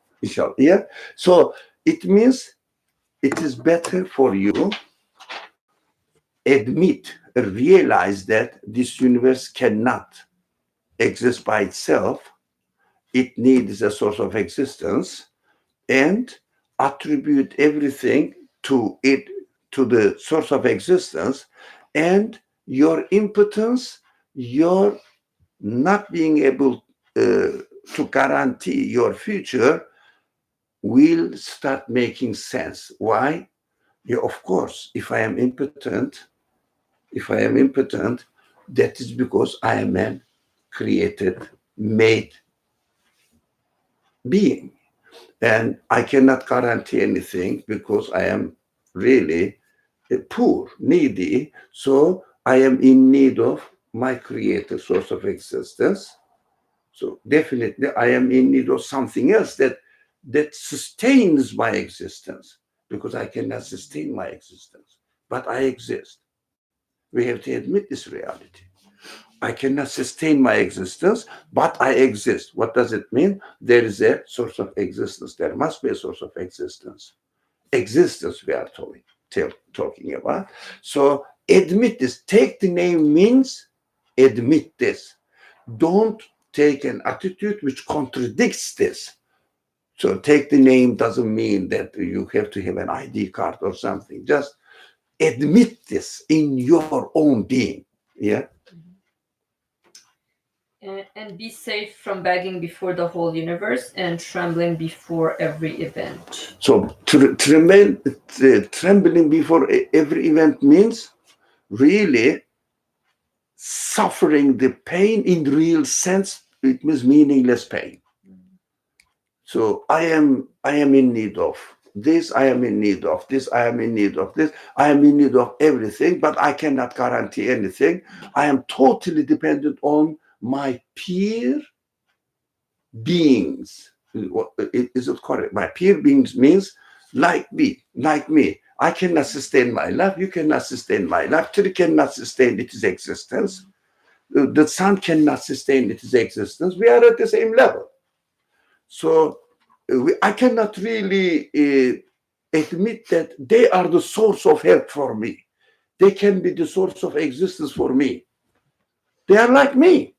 Yeah. So it means it is better for you admit, realize that this universe cannot exist by itself. It needs a source of existence, and attribute everything to it, to the source of existence, and your impotence, your not being able to guarantee your future will start making sense. Why? Yeah, of course, if I am impotent, that is because I am a created, made being. And I cannot guarantee anything because I am really poor, needy. So I am in need of my creator source of existence. So definitely I am in need of something else that sustains my existence, because I cannot sustain my existence. But I exist. We have to admit this reality. I cannot sustain my existence, but I exist. What does it mean? There is a source of existence. There must be a source of existence. Existence we are talking about. So admit this. Take the name means admit this. Don't take an attitude which contradicts this. So take the name doesn't mean that you have to have an ID card or something. Just admit this in your own being. Yeah. And be safe from begging before the whole universe and trembling before every event. So trembling before every event means really suffering the pain in real sense. It means meaningless pain. So I am in need of this, I am in need of this, I am in need of this, I am in need of everything, but I cannot guarantee anything. I am totally dependent on my peer beings, is it correct? My peer beings means like me. I cannot sustain my life. You cannot sustain my life. Tree cannot sustain its existence. The sun cannot sustain its existence. We are at the same level. So I cannot really admit that they are the source of help for me. They can be the source of existence for me. They are like me.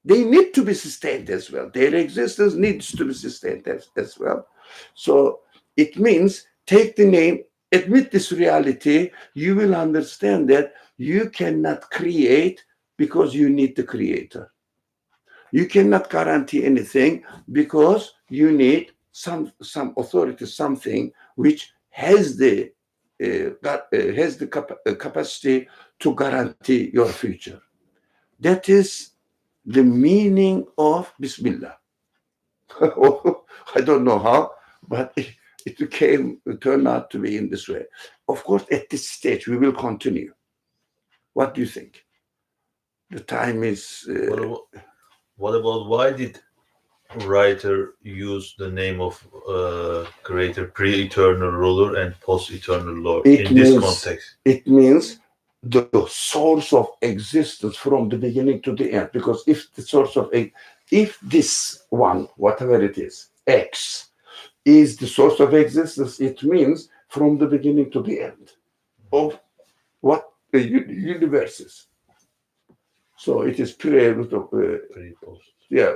They need to be sustained as well. Their existence needs to be sustained as well. So it means take the name, admit this reality, you will understand that you cannot create because you need the creator. You cannot guarantee anything because you need some authority, something which has the capacity to guarantee your future. That is the meaning of Bismillah. I don't know how, but it turned out to be in this way. Of course, at this stage, we will continue. What do you think? The time is... What about why did writer use the name of creator, pre-eternal ruler and post-eternal lord in this context? It means the source of existence from the beginning to the end. Because if this one, whatever it is, X, is the source of existence, it means from the beginning to the end of what the universe is. So it is pre-post. Yeah.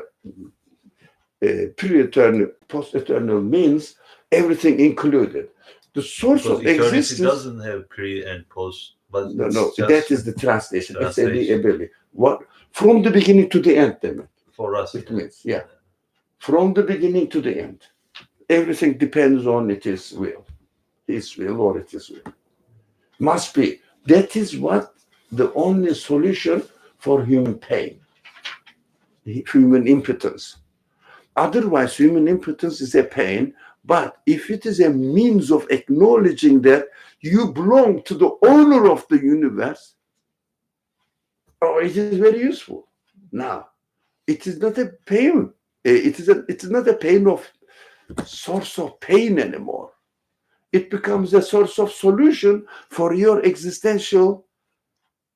Pre-eternal, post-eternal means everything included. The source Because of existence doesn't have pre and post, but no, that is the translation. It's the ability. What from the beginning to the end, then for us it means, yeah. From the beginning to the end. Everything depends on his will. His will or its will. Must be. That is what the only solution for human pain. Human impotence. Otherwise, human impotence is a pain, but if it is a means of acknowledging that you belong to the owner of the universe, it is very useful. Now, it is not a pain. It is not a pain of source of pain anymore. It becomes a source of solution for your existential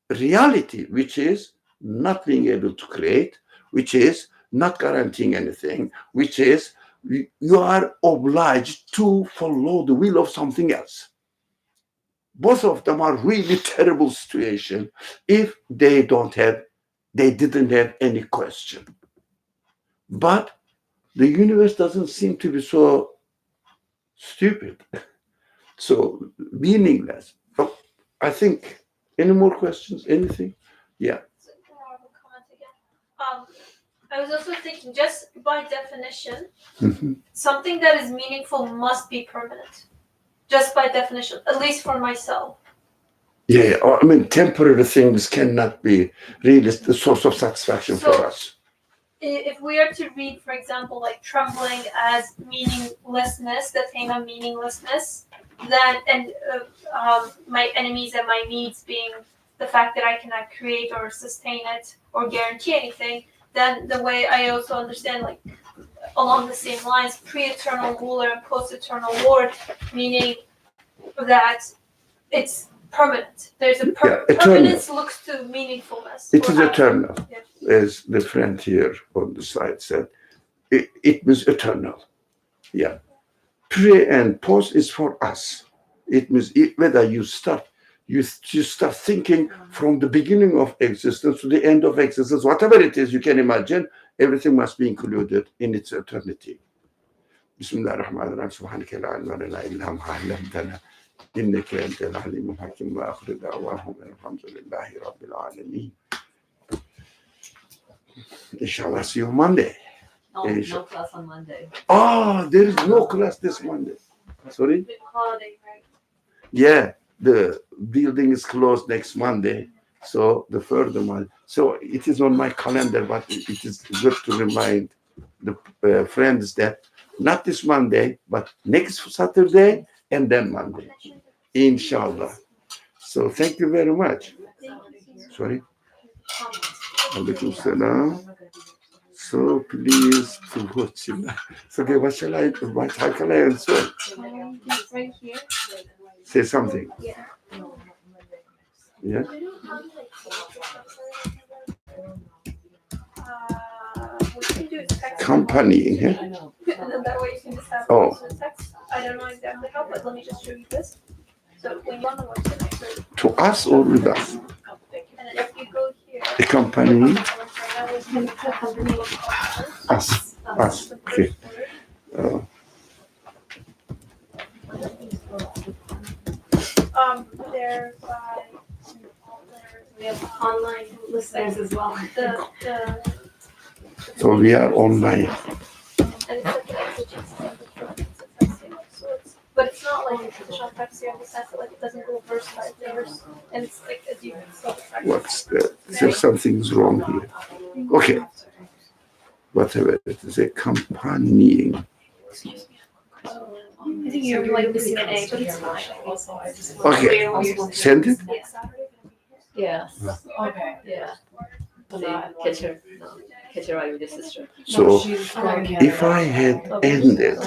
reality, which is not being able to create, which is not guaranteeing anything, which is you are obliged to follow the will of something else. Both of them are really terrible situation if they didn't have any question. But the universe doesn't seem to be so stupid, so meaningless. Oh, I think, any more questions? Anything? Yeah. I was also thinking, just by definition, something that is meaningful must be permanent. Just by definition, at least for myself. Yeah. I mean, temporary things cannot be really the source of satisfaction for us. If we are to read, for example, like trembling as meaninglessness, the theme of meaninglessness, then my enemies and my needs being the fact that I cannot create or sustain it or guarantee anything, then the way I also understand, like along the same lines, pre-eternal ruler and post-eternal lord, meaning that it's permanent. There's a permanence looks to meaningfulness. It is eternal, as the friend here on the side said. It means eternal. Yeah. Pre and post is for us. It means whether you start thinking from the beginning of existence to the end of existence, whatever it is you can imagine, everything must be included in its eternity. Bismillah ar-Rahman ar-Rahim. Subhanaka la ilma lana illa ma 'allamtana. إنك أنت العليم الحكيم وآخر دعواهم الحمد لله رب العالمين. Inshallah, see you on Monday. No class on Monday. There is no class this Monday. Sorry? Holiday, right? Yeah, the building is closed next Monday. So the further one. So it is on my calendar, but it is good to remind the friends that not this Monday, but next Saturday and then Monday. Inshallah. So thank you very much. Sorry? Alaikum salam. So please to watch. So okay, what shall I? How can I answer? Just right here. Say something. Yeah. Yeah. What you can do is text Company. Yeah. and then that way you can just have Oh. also text. I don't know exactly how, but let me just show you this. So when you're on the website, so, To us or with us? and then if you go here, The company. right now we can put company Us. Us. Okay. They're by We have online listings as well. the So we are online. and it's like an exegesis of the texting. So it's but it's not like a traditional texting in the sense that like it doesn't go verse by verse, and it's like as you can still What's that? There's something's wrong here. Okay. Whatever it is, a companying. I think you're like missing an A, but it's fine. Okay. Send it. Yes. Okay. Yeah. But not Catch her. No. Catch her eye with your sister. So if I had ended